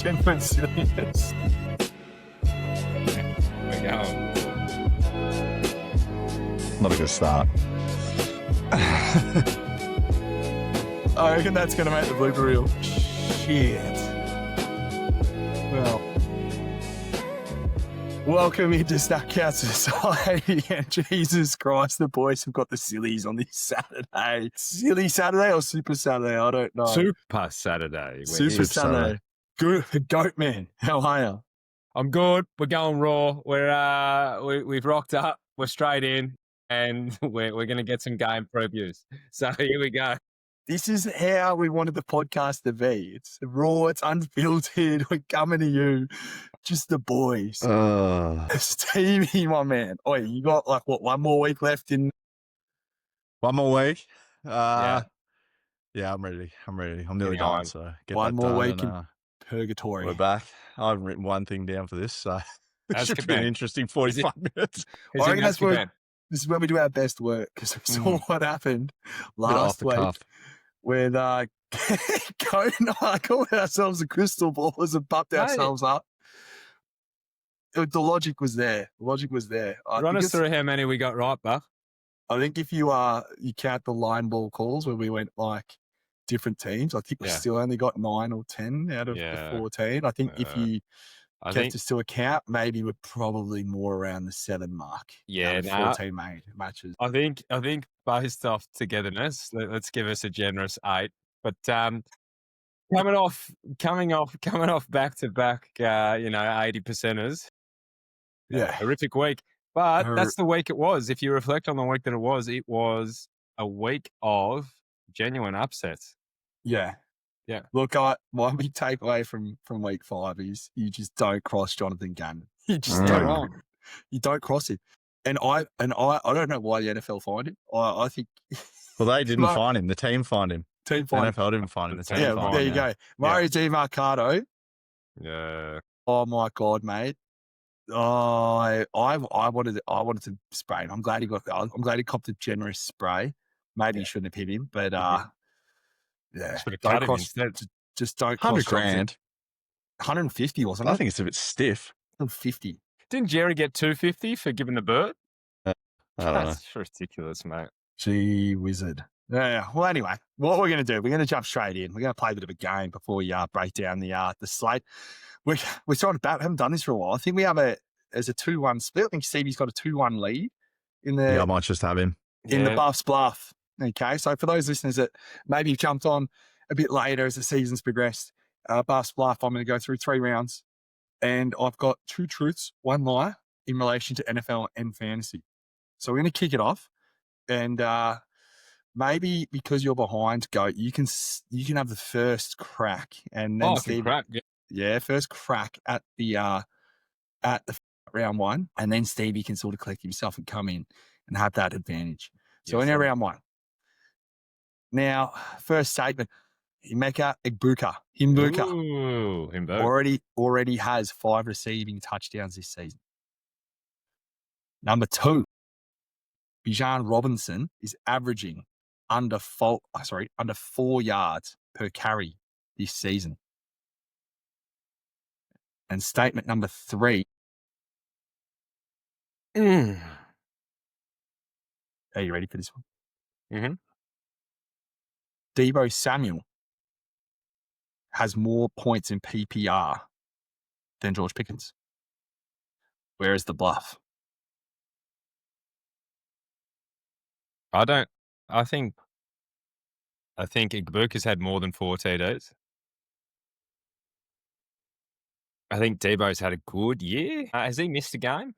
genuine silliness. We're going. Not a good start. I reckon that's going to make the blooper reel. Shit. Well, welcome into Snackcast Society. And Jesus Christ, the boys have got the sillies on this Saturday. Silly Saturday or Super Saturday? I don't know. Super Saturday. Super Saturday. Good. Goat man. How are you? I'm good. We're going raw. We've rocked up. We're straight in, and we're going to get some game previews. So here we go. This is how we wanted the podcast to be. It's raw, it's unfiltered. We're coming to you, just the boys. Stevie, my man. Oh, you got one more week left in? One more week. Yeah, I'm ready. I'm nearly Getting done. on. So get One that more done week and, in purgatory. we're back. I haven't written one thing down for this, so it How's should be an Japan? interesting 45 minutes. I reckon that's where, Japan. this is where we do our best work, because we saw what happened Bit off last the week cuff. when Coat and I called ourselves the crystal ballers and pumped ourselves up. The logic was there. Run us through how many we got right, Buck. I think if you count the line ball calls where we went different teams, I think we still only got 9 or 10 out of the 14. I think if you kept us to account, maybe we're probably more around the 7 mark. Yeah, 14 matches. I think based off togetherness, let's give us a generous 8. But coming off back to back, 80 percenters. Yeah, Horrific week. But that's the week it was. If you reflect on the week that it was a week of genuine upsets. Yeah. Look, my big takeaway from week 5 is you just don't cross Jonathan Gannon. You just don't. You don't cross him. And I don't know why the NFL fined him. I think. Well, they didn't find him. The team fined him. Team fined NFL didn't find him. The team fined him. There you go. Mario DiMarcado. Yeah. Oh my God, mate. Oh, I wanted to spray him. I'm glad he copped a generous spray. Maybe he shouldn't have hit him, but don't cross. Just don't cross. 100 grand. 150, wasn't it? I think it's a bit stiff. 150. Didn't Jerry get 250 for giving the bird? I don't know. That's ridiculous, mate. Gee wizard. Yeah. Well, anyway, what we're going to do, we're going to jump straight in. We're going to play a bit of a game before we break down the slate. We're trying to bat. We haven't done this for a while. I think we have as a 2-1 split. I think Stevie's got a 2-1 lead in the. Yeah, I might just have him. In the Buffs Bluff. Okay. So for those listeners that maybe have jumped on a bit later as the season's progressed, Buffs Bluff, I'm going to go through 3 rounds. And I've got 2 truths, 1 lie in relation to NFL and fantasy. So we're going to kick it off. And maybe because you're behind, Goat, you can have the first crack. And then first crack at the round 1. And then Stevie can sort of collect himself and come in and have that advantage. So in our round 1. Now, first statement. Emeka Egbuka. Ooh, Himbo. Already has 5 receiving touchdowns this season. Number 2, Bijan Robinson is averaging under 4 yards per carry this season. And statement number 3. Are you ready for this one? Mm-hmm. Deebo Samuel has more points in PPR than George Pickens. Where is the bluff? I think Igbuka's had more than 4 TDs. I think Debo's had a good year. Has he missed a game?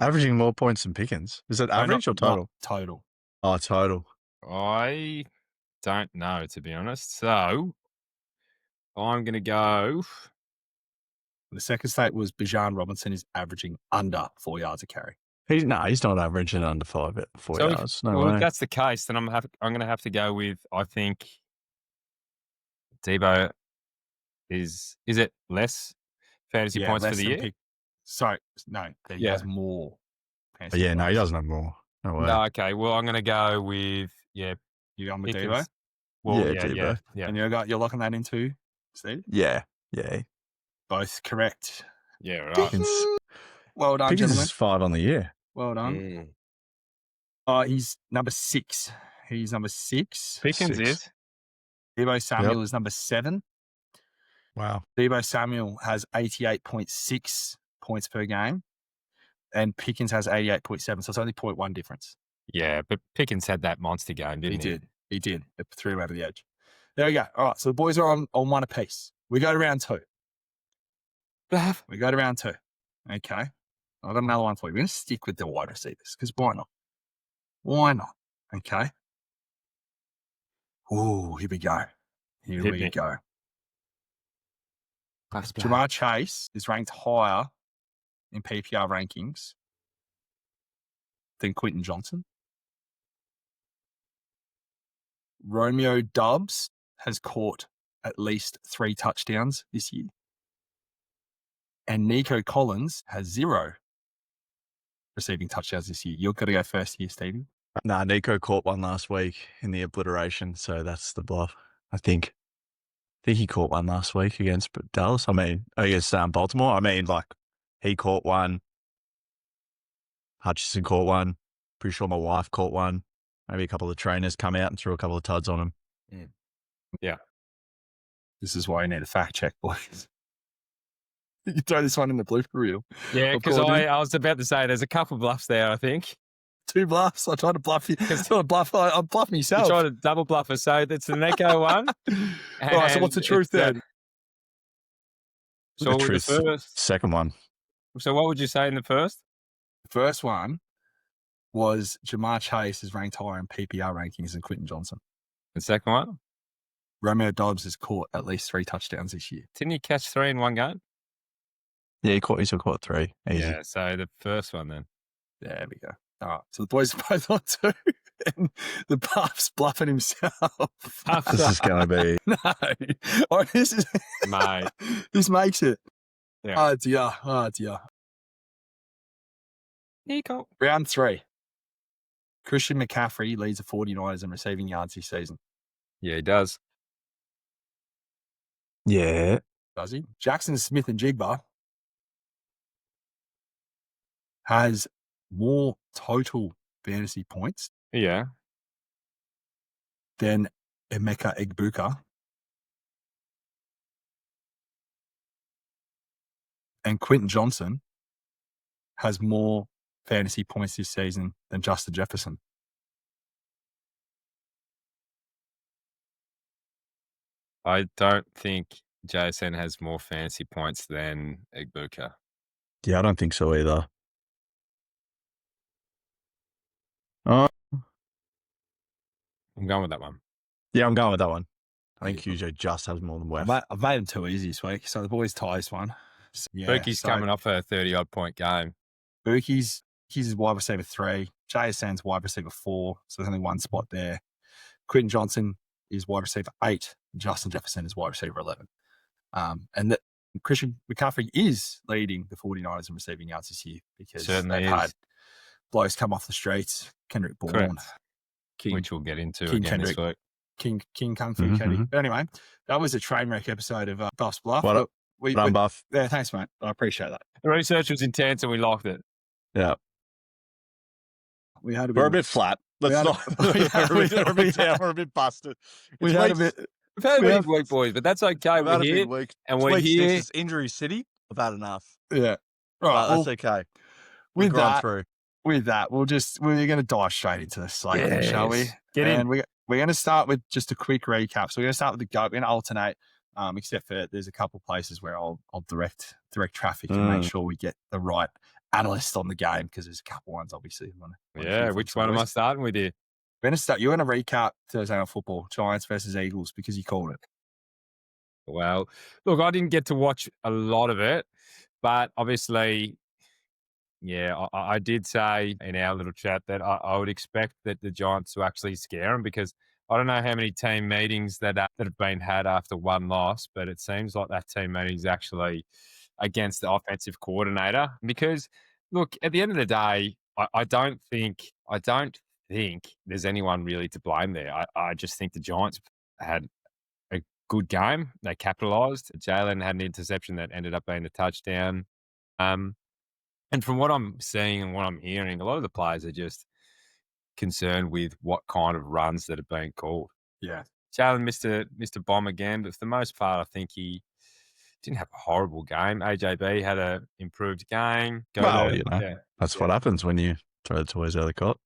Averaging more points than Pickens. Is that average or total? Total. Oh, total. I don't know, to be honest. So I'm going to go. The second state was Bijan Robinson is averaging under 4 yards a carry. He's not averaging under 4 yards. If that's the case, then I'm going to have to go with, I think Debo is it less fantasy points for the year? He has more. He doesn't have more. No way. No, okay. Well, I'm going to go with, You going with Devo? Pickens. Well, Yeah, yeah. Devo. And you're locking that in too, Steve? Yeah. Both correct. Yeah, right. Pickens, Well done, Pickens gentlemen. is 5 on the year. Well done. He's number 6. He's number 6. Pickens 6. is. Devo Samuel is number 7. Wow. Devo Samuel has 88.6 points per game, and Pickens has 88.7. So it's only 0.1 difference. Yeah, but Pickens had that monster game, didn't he? He did. It threw him over the edge. There we go. All right. So the boys are on one apiece. We go to round 2. Bluff. We go to round 2. Okay. I've got another one for you. We're going to stick with the wide receivers because why not? Why not? Okay. Ooh, here we go. Here Hit we me. go. Bluff. Jamar Chase is ranked higher in PPR rankings than Quentin Johnson. Romeo Doubs has caught at least 3 touchdowns this year. And Nico Collins has 0 receiving touchdowns this year. You've got to go first here, Stevie. Nah, Nico caught one last week in the obliteration, so that's the bluff, I think. I think he caught one last week against Dallas. I mean, against Baltimore. I mean, like, he caught one. Hutchinson caught one. Pretty sure my wife caught one. Maybe a couple of trainers come out and threw a couple of tuds on him. Yeah. This is why you need a fact check, boys. You can throw this one in the blooper reel. Yeah, because I was about to say there's a couple bluffs there, I think. 2 bluffs. I tried to bluff you. I'm bluffing myself. You tried to double bluff us. So it's the Neko one. All right, so what's the truth then? So The truth, the first. second one. So what would you say in the first? The first one was Jamar Chase is ranked higher in PPR rankings than Quentin Johnson. The second one? Romeo Doubs has caught at least 3 touchdowns this year. Didn't he catch 3 in one game? Yeah, he still caught 3. Easy. Yeah, so the first one then. There we go. All right, so the boys are both on 2, and the Buff's bluffing himself. This is going to be... No. All right, this is... Mate. This makes it. Yeah. Oh, dear. Oh, dear. Nico. Round 3. Christian McCaffrey leads the 49ers in receiving yards this season. Yeah, he does. Yeah. Does he? Jackson Smith and Jigba has more total fantasy points Yeah. than Emeka Egbuka. And Quentin Johnson has more fantasy points this season than Justin Jefferson. I don't think JSN has more fantasy points than Egbuka. Yeah, I don't think so either. Oh, I'm going with that one. yeah, I'm going with that one. I think QJ just has more than West. I've made them too easy this week, so the boys tie this one. So, yeah, Buki's coming off a 30-odd point game. Buki's he's wide receiver 3. JSN's wide receiver 4, so there's only one spot there. Quentin Johnson is wide receiver 8. Justin Jefferson is wide receiver 11. And that Christian McCaffrey is leading the 49ers in receiving yards this year because Certainly they've had blokes come off the streets. Kendrick Bourne, Correct. King, Which we'll get into King again this Kendrick. week. King Kung Fu Kenny. But anyway, that was a train wreck episode of Buff's Bluff. What up? Run Buff. Yeah, thanks, mate. I appreciate that. The research was intense and we liked it. Yeah. We had a We're a bit. bit flat. Let's had a- not. we We're a bit down. We're a bit busted. We It's had a weeks- bit. We've had We a have- big week, boys, but that's okay. We've had We're a here big week. and It's we're week here. 6. It's Injury City. I've had enough. Yeah. Right. But Well, that's okay. with We've gone that, through. we're going to dive straight into the slate, shall we? Yes. Get in. And we're going to start with just a quick recap. So we're going to start with the GOAT. We're going to alternate, except for there's a couple of places where I'll direct traffic and make sure we get the right analyst on the game because there's a couple ones obviously. Yeah, which one am I starting with here? We're going to start. You're going to recap Thursday Night Football, Giants versus Eagles, because you called it. Well, look, I didn't get to watch a lot of it, but obviously, yeah, I did say in our little chat that I would expect that the Giants to actually scare them because I don't know how many team meetings that have been had after one loss, but it seems like that team meeting is actually against the offensive coordinator because, look, at the end of the day, I don't think think there's anyone really to blame there. I just think the Giants had a good game. They capitalised. Jalen had an interception that ended up being a touchdown. And from what I'm seeing and what I'm hearing, a lot of the players are just concerned with what kind of runs that are being called. Yeah. Jalen missed a bomb again, but for the most part, I think he didn't have a horrible game. AJB had an improved game. That's what happens when you throw the toys out of the cot.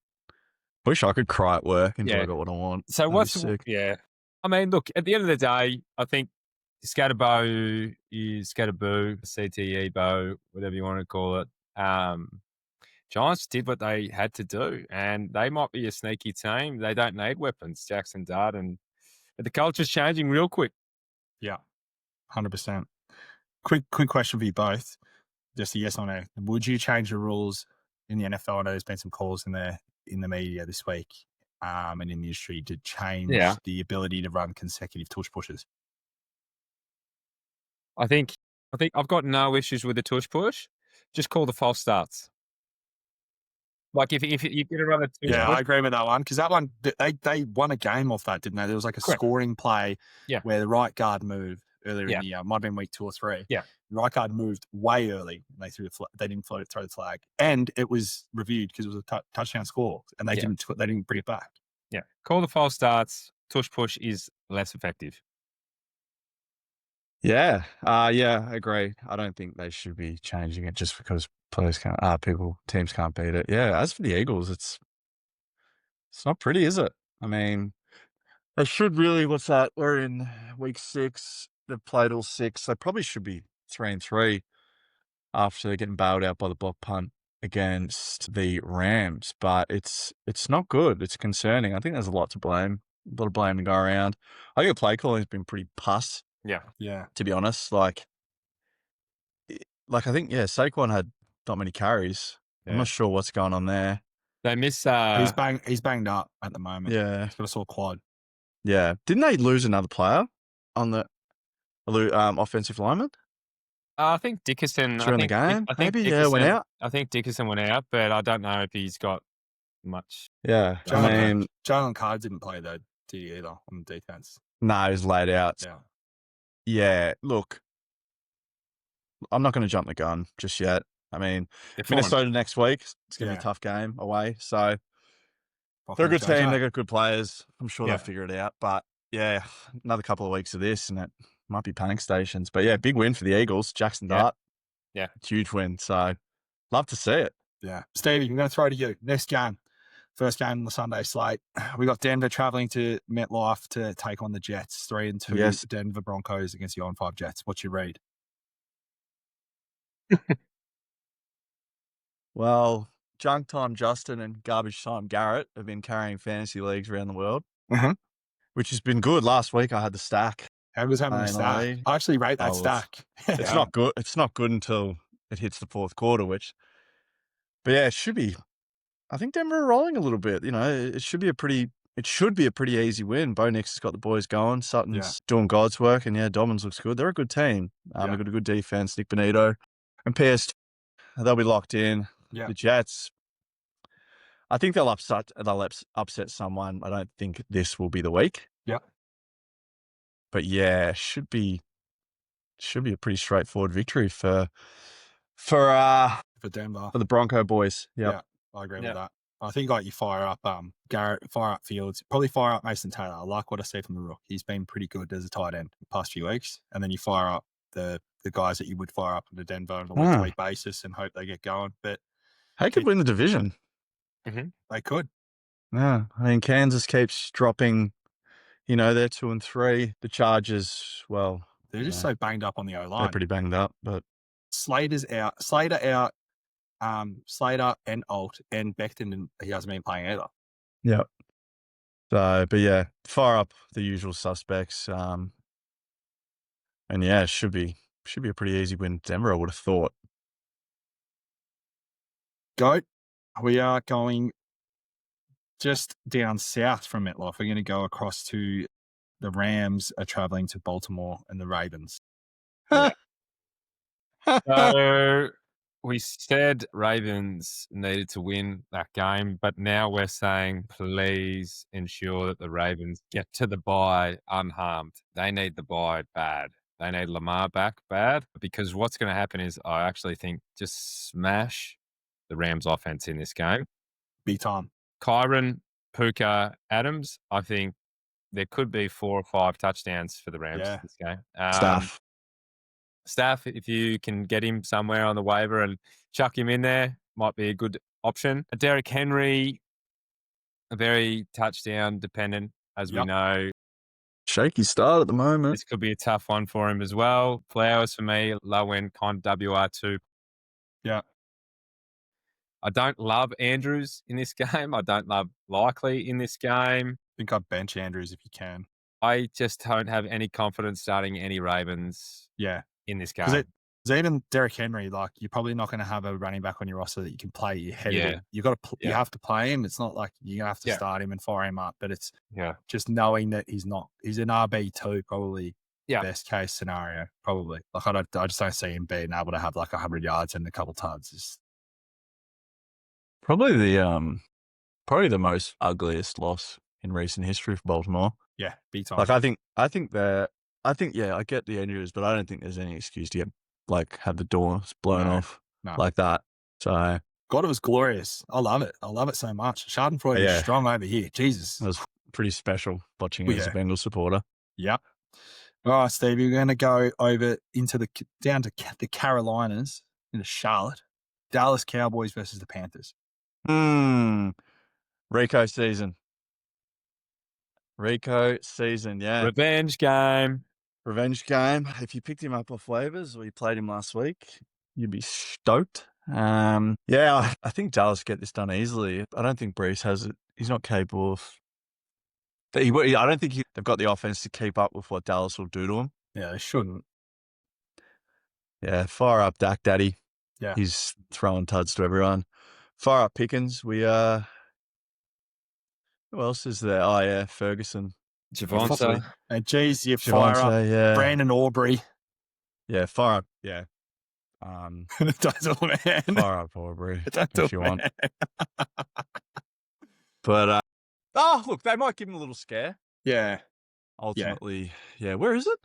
Wish I could cry at work until I got what I want. So That'd be sick. I mean, look, at the end of the day, I think Scatterbo is Scatterboo, CTE Bo, whatever you want to call it. Giants did what they had to do, and they might be a sneaky team. They don't need weapons, Jackson Dart, but the culture's changing real quick. Yeah, 100%. Quick question for you both. Just a yes or no. Would you change the rules in the NFL? I know there's been some calls in the media this week and in the industry to change the ability to run consecutive tush pushes. I think I've got no issues with the tush push. Just call the false starts. Like if you're going to run a tush push. I agree with that one because that one they won a game off that, didn't they? There was like a scoring play where the right guard moved earlier in the year. Might have been week 2 or 3. Yeah, the right guard moved way early. And they threw they didn't throw the flag, and it was reviewed because it was a touchdown score, and they didn't bring it back. Yeah, call the false starts. Tush push is less effective. Yeah, I agree. I don't think they should be changing it just because teams can't beat it. Yeah, as for the Eagles, it's not pretty, is it? I mean, they should really. What's that? We're in week 6. They've played all 6. They probably should be 3-3 after getting bailed out by the block punt against the Rams. But it's not good. It's concerning. I think there's a lot to blame. A lot of blame to go around. I think the play calling has been pretty puss. Yeah. To be honest, like I think Saquon had not many carries. Yeah. I'm not sure what's going on there. They miss. He's banged up at the moment. Yeah, he's got a sore quad. Yeah, didn't they lose another player on the offensive lineman? I think Dickerson. During the game, maybe went out. I think Dickerson went out, but I don't know if he's got much. Yeah, Jalen Carr didn't play though, did he either on the defense? No, he was laid out. Yeah. Look, I'm not going to jump the gun just yet. I mean, Minnesota next week. It's going to be a tough game away. So they're a good team. They've got good players. I'm sure they'll figure it out. But yeah, another couple of weeks of this, and it might be panic stations. But yeah, big win for the Eagles. Jackson Dart. Yeah, huge win. So love to see it. Yeah, Stevie, I'm going to throw to you. Next game. First game on the Sunday slate. We got Denver traveling to MetLife to take on the Jets. 3-2 Yes. Denver Broncos against the 0-5 Jets. What's your read? Well, Junk Time Justin and Garbage Time Garrett have been carrying fantasy leagues around the world, which has been good. Last week I had the stack. How was having the stack? I actually rate that stack. It's not good. It's not good until it hits the fourth quarter, but yeah, it should be. I think Denver are rolling a little bit. You know, it should be a pretty easy win. Bo Nix has got the boys going. Sutton's doing God's work, and Dobbins looks good. They're a good team. They've got a good defense. Nick Bonito and Pierce, they'll be locked in. The Jets, I think they'll upset someone. I don't think this will be the week. Yeah, but yeah, should be a pretty straightforward victory for Denver, for the Bronco boys. Yeah, I agree with that. I think you fire up Garrett, fire up Fields, probably fire up Mason Taylor. I like what I see from the Rook. He's been pretty good as a tight end the past few weeks. And then you fire up the guys that you would fire up into Denver on a week-to-week basis and hope they get going. But they could win the division. They could. Yeah. I mean, Kansas keeps dropping, they're 2-3. The Chargers, well, they're just so banged up on the O-line. They're pretty banged up, but Slater's out. Slater out. Slater and Alt and Becton, and he hasn't been playing either. Yeah. So, but yeah, fire up the usual suspects. And yeah, it should be a pretty easy win. Denver, I would have thought. Goat, we are going just down south from MetLife. We're going to go across to the Rams are traveling to Baltimore and the Ravens. So We said Ravens needed to win that game, but now we're saying please ensure that the Ravens get to the bye unharmed. They need the bye bad. They need Lamar back bad, because what's going to happen is I actually think just smash the Rams offense in this game. Big time. Kyron, Puka, Adams, I think there could be 4 or 5 touchdowns for the Rams this game. Staff, if you can get him somewhere on the waiver and chuck him in there, might be a good option. Derrick Henry, very touchdown dependent, as we know. Shaky start at the moment. This could be a tough one for him as well. Flowers for me, low end kind of WR2. Yeah. I don't love Andrews in this game. I don't love Likely in this game. I think I'd bench Andrews if you can. I just don't have any confidence starting any Ravens in this game. Because even Derrick Henry, like, you're probably not going to have a running back on your roster that you can play. You're headed in. You have to play him. It's not like you're going to have to start him and fire him up, but it's just knowing that he's an RB2, probably best case scenario, probably. Like, I just don't see him being able to have like 100 yards and a couple tugs. Probably the most ugliest loss in recent history for Baltimore. Yeah, big time. Like, I think I get the injuries, but I don't think there's any excuse to have the doors blown off like that. So God, it was glorious. I love it. I love it so much. Schadenfreude is strong over here. Jesus. It was pretty special watching it as a Bengals supporter. Yep. All right, Stevie, we're going to go over down to the Carolinas, into Charlotte. Dallas Cowboys versus the Panthers. Rico season, yeah. Revenge game. If you picked him up off waivers or you played him last week, you'd be stoked. I think Dallas get this done easily. I don't think Brees has it. He's not capable of. I don't think they've got the offense to keep up with what Dallas will do to him. Yeah, they shouldn't. Yeah, fire up Dak Daddy. Yeah. He's throwing tuds to everyone. Fire up Pickens. Who else is there? Oh, yeah, Ferguson. Javonte. And geez, you fire up Brandon Aubrey. Yeah, fire up. Yeah. Don't man. Fire up Aubrey if you want. But, look, they might give him a little scare. Yeah. Ultimately, where is it?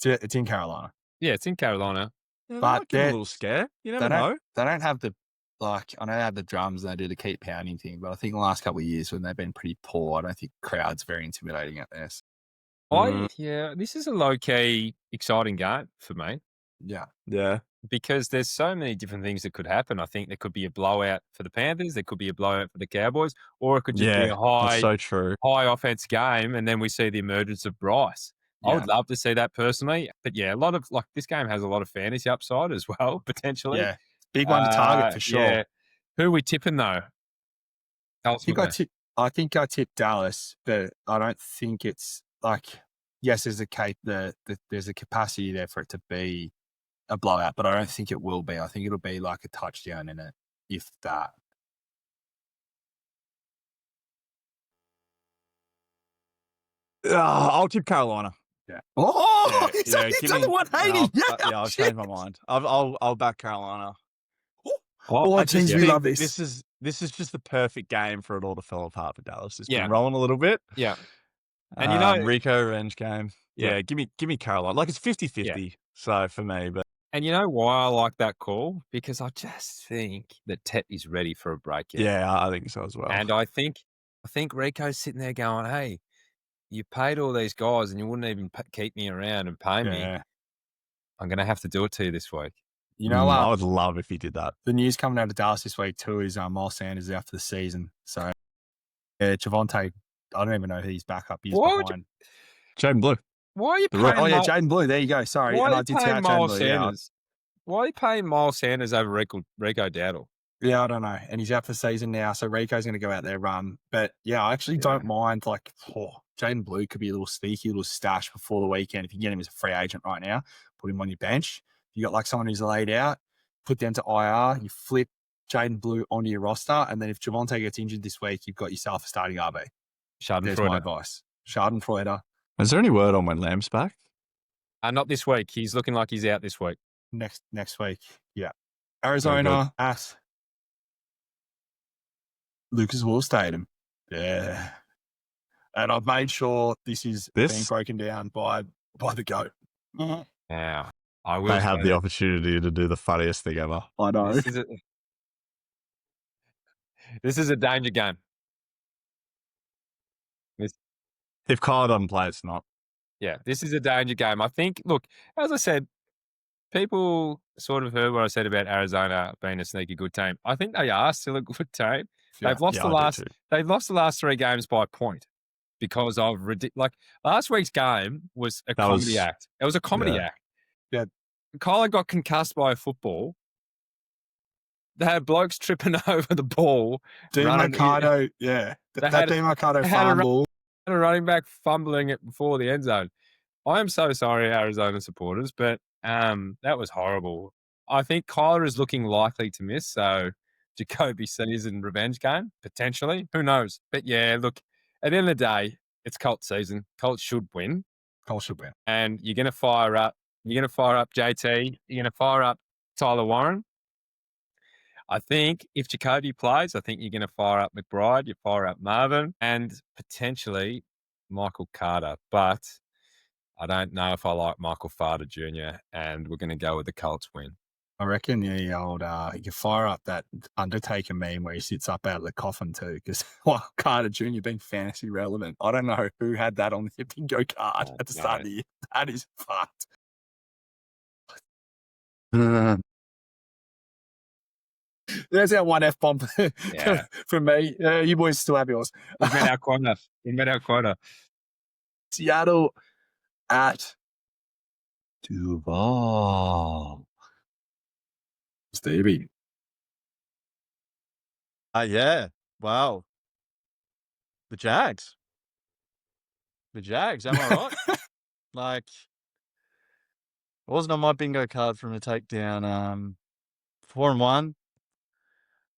It's in Carolina. Yeah, it's in Carolina. Yeah, but give him a little scare. You never know. They don't have I know they have the drums and they do the keep pounding thing, but I think the last couple of years when they've been pretty poor, I don't think crowd's very intimidating out there. This is a low-key exciting game for me. Yeah. Yeah. Because there's so many different things that could happen. I think there could be a blowout for the Panthers, there could be a blowout for the Cowboys, or it could just be a high offense game, and then we see the emergence of Bryce. Yeah. I would love to see that personally. But a lot of this game has a lot of fantasy upside as well, potentially. Yeah. Big one to target for sure. Yeah. Who are we tipping though? I think I tip Dallas, but I don't think it's yes, there's a capacity there for it to be a blowout, but I don't think it will be. I think it'll be like a touchdown in it, if that. I'll tip Carolina. Yeah. Oh, he's done the 180. I'll change my mind. I'll back Carolina. We love this. This is just the perfect game for it all to fall apart for Dallas. It's been rolling a little bit. Yeah. And Rico revenge game. Yeah, give me Carolina. Like, it's 50-50. So for me, but. And you know why I like that call? Because I just think that Tet is ready for a break. Yeah, I think so as well. And I think Rico's sitting there going, hey, you paid all these guys and you wouldn't even keep me around and pay me. I'm going to have to do it to you this week. You know, I would love if he did that. The news coming out of Dallas this week too is Miles Sanders is out for the season. So, Javonte, I don't even know who he's back up. He's behind. Jaden Blue. Why are you paying Jaden Blue. There you go. Sorry. Why are you paying Miles Sanders? Why are you paying Miles Sanders over Rico Dowdle? Yeah, I don't know. And he's out for the season now, so Rico's going to go out there run. But, I actually don't mind. Jaden Blue could be a little sneaky, little stash before the weekend. If you get him as a free agent right now, put him on your bench. If you got someone who's laid out, put them to IR, you flip Jaden Blue onto your roster, and then if Javonte gets injured this week, you've got yourself a starting RB. There's my advice. Schadenfreude. Is there any word on when Lamb's back? Not this week. He's looking like he's out this week. Next week, yeah. Arizona at Lucas Oil Stadium. Yeah. And I've made sure this is being broken down by the GOAT. Yeah, I will They have say the that. opportunity to do the funniest thing ever. I know. This is a danger game. If Kyle doesn't play, it's not. Yeah, this is a danger game. I think, look, as I said, people sort of heard what I said about Arizona being a sneaky good team. I think they are still a good team. They've lost they've lost the last 3 games by a point because of last week's game was a comedy act. It was a comedy act. Yeah. Kyler got concussed by a football. They had blokes tripping over the ball. Mercado, yeah. That Mercado fumble. Had a running back fumbling it before the end zone. I am so sorry, Arizona supporters, but that was horrible. I think Kyler is looking likely to miss, so Jacoby season revenge game, potentially. Who knows? But yeah, look, at the end of the day, it's Colts season. Colts should win. And you're going to fire up. You're going to fire up JT. You're going to fire up Tyler Warren. I think if Jacoby plays, I think you're going to fire up McBride, you fire up Marvin, and potentially Michael Carter. But I don't know if I like Michael Carter Jr., and we're going to go with the Colts win. I reckon you can fire up that Undertaker meme where he sits up out of the coffin too, because Carter Jr. being fantasy relevant. I don't know who had that on the bingo card at the start of the year. That is fucked. There's our one F-bomb from me. You boys still have yours. We met our quota. Seattle at Duval. Stevie. Yeah. Wow. The Jags. Am I right? Like, it wasn't on my bingo card for him to take down 4-1.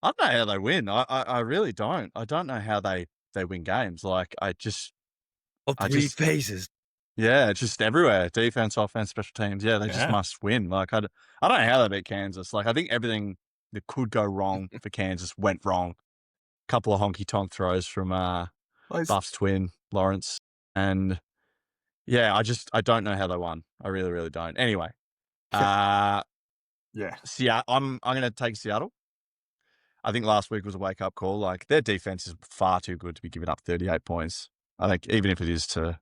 I don't know how they win. I really don't. I don't know how they win games. Like, phases. Yeah, just everywhere. Defense, offense, special teams. Yeah, they just must win. Like, I don't know how they beat Kansas. Like, I think everything that could go wrong for Kansas went wrong. A couple of honky-tonk throws from Buff's twin, Lawrence. And, yeah, I don't know how they won. I really, really don't. Anyway. Seattle. I'm going to take Seattle. I think last week was a wake-up call. Like, their defense is far too good to be giving up 38 points. I think even if it is to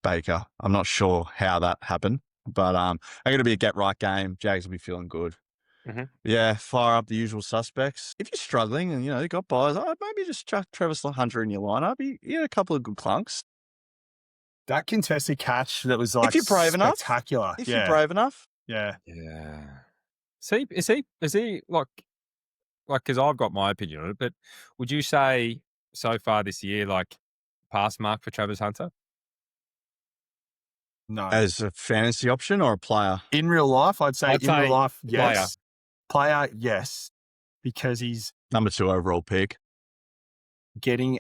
Baker, I'm not sure how that happened. But I'm going to be a get-right game. Jags will be feeling good. Mm-hmm. Yeah, fire up the usual suspects. If you're struggling and, you've got buys, maybe just chuck Travis Hunter in your lineup. He had a couple of good clunks. That contested catch that was like if you're brave spectacular. If you're brave enough. Yeah. Yeah. See, is he like, because I've got my opinion on it, but would you say so far this year, like, pass mark for Travis Hunter? No. As a fantasy option or a player? In real life, I'd say real life, yes. Player, yes. Because he's number 2 overall pick. Getting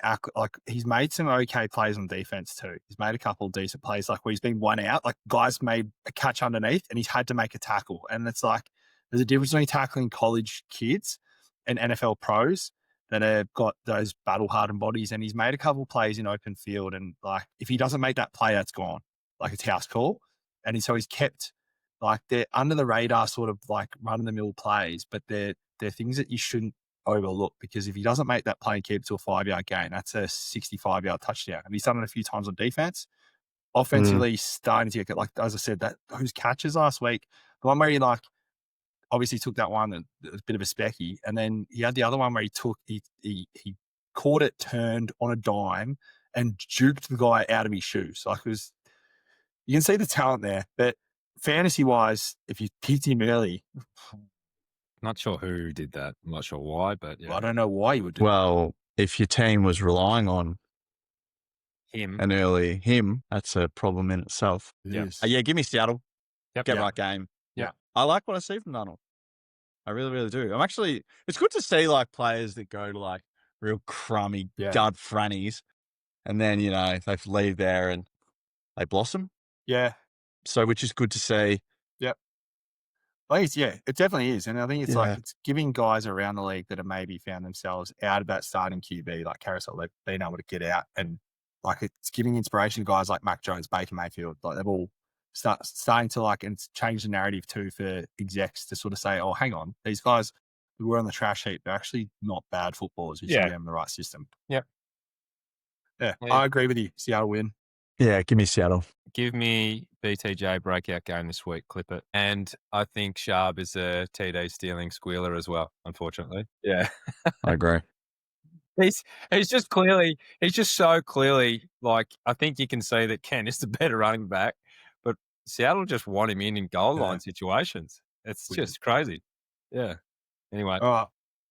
he's made some okay plays on defense too. He's made a couple of decent plays, like where he's been one out, like guys made a catch underneath and he's had to make a tackle. And it's like there's a difference between tackling college kids and NFL pros that have got those battle hardened bodies. And he's made a couple of plays in open field, and like if he doesn't make that play, that's gone. Like it's house call. And so he's kept like they're under the radar sort of like run of the mill plays, but they're things that you shouldn't overlook, because if he doesn't make that play and keep it to a 5-yard gain, that's a 65-yard touchdown. And he's done it a few times on defense. Offensively, he's starting to get, like, as I said, those catches last week, the one where he like obviously took that one, that was a bit of a specky, and then he had the other one where he caught it, turned on a dime, and juked the guy out of his shoes. Like, it was, you can see the talent there, but fantasy wise, if you picked him early, not sure who did that. I'm not sure why, but yeah. I don't know why you would do Well, if your team was relying on him, that's a problem in itself. Yeah, give me Seattle. Yep. Right game. Yeah. I like what I see from Donald. I really, really do. It's good to see like players that go to like real crummy dud frannies, and then, they leave there and they blossom. Yeah. So, which is good to see. Yep. Yeah, it definitely is. And I think it's like Yeah. it's giving guys around the league that have maybe found themselves out of that starting QB, like Carousel, they've been able to get out. And like it's giving inspiration to guys like Mac Jones, Baker Mayfield. Like they've all starting to like, and it's changed the narrative too for execs to sort of say, oh, hang on, these guys who were on the trash heap, they're actually not bad footballers. We should get them in the right system. Yep. Yeah, Yeah. I agree with you. Seattle win. Yeah, give me Seattle. Give me BTJ breakout game this week. Clip it. And I think Sharp is a TD stealing squealer as well, unfortunately. Yeah. I agree. He's just so clearly like, I think you can see that Ken is the better running back, but Seattle just want him in goal line situations. It's just crazy. Yeah. Anyway. All right.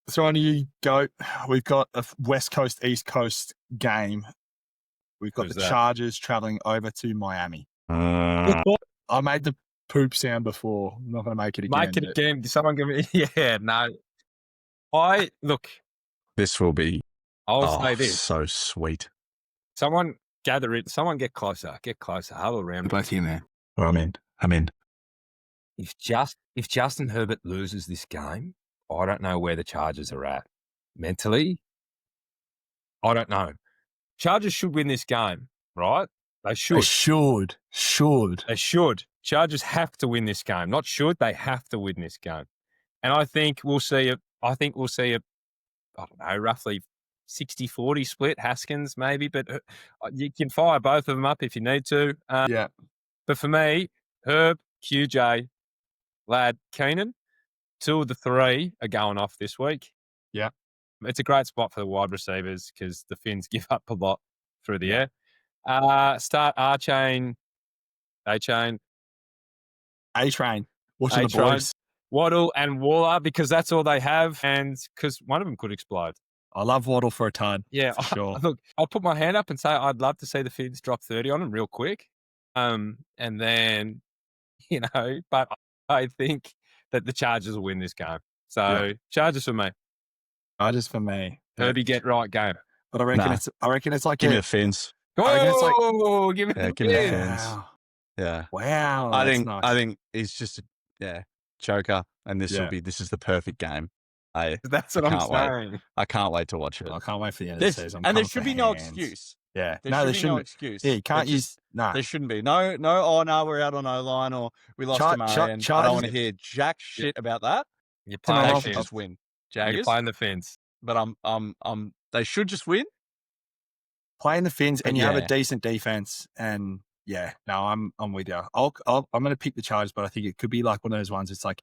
So on you go. We've got a West Coast, East Coast game. We've got the Chargers traveling over to Miami. I made the poop sound before. I'm not going to make it again. Make it again. Someone give me... Yeah, no. Look. This will be I'll say this. So sweet. Someone gather it. Someone get closer. Get closer. Huddle around. Both here, man. Well, I'm in. If Justin Herbert loses this game, I don't know where the Chargers are at. Mentally, I don't know. Chargers should win this game, right? They should. They should. Chargers have to win this game. Not should, they have to win this game. And I think we'll see a, I don't know, roughly 60-40 split, Haskins maybe, but you can fire both of them up if you need to. Yeah. But for me, Herb, QJ, Ladd, Keenan, 2 of the 3 are going off this week. Yeah. It's a great spot for the wide receivers because the Finns give up a lot through the air. Start A-Chain. A-Train. Watching A-Train, the boys. Waddle and Waller because that's all they have and because one of them could explode. I love Waddle for a ton. Yeah, for sure. Look, I'll put my hand up and say I'd love to see the Finns drop 30 on them real quick. And then, but I think that the Chargers will win this game. So Chargers for me. Chargers for me. Herbie get right game. But I reckon it's like give me the Finns. Oh, give me the Finns. Yeah. Wow. I nice. think he's just choker, and this is the perfect game. That's what I'm saying. I can't wait to watch it. I can't wait for the end of the season. And there should be no excuse. Yeah. There should be no excuse. Yeah, you can't use. No. There shouldn't be. No, we're out on O-line or we lost to Murray. And I don't want to hear jack shit about that. You're playing they should just win. Jaggers. You're playing the Finns. But they should just win. Playing the Finns and you have a decent defense and I'm with you. I'm going to pick the Chargers, but I think it could be like one of those ones. It's like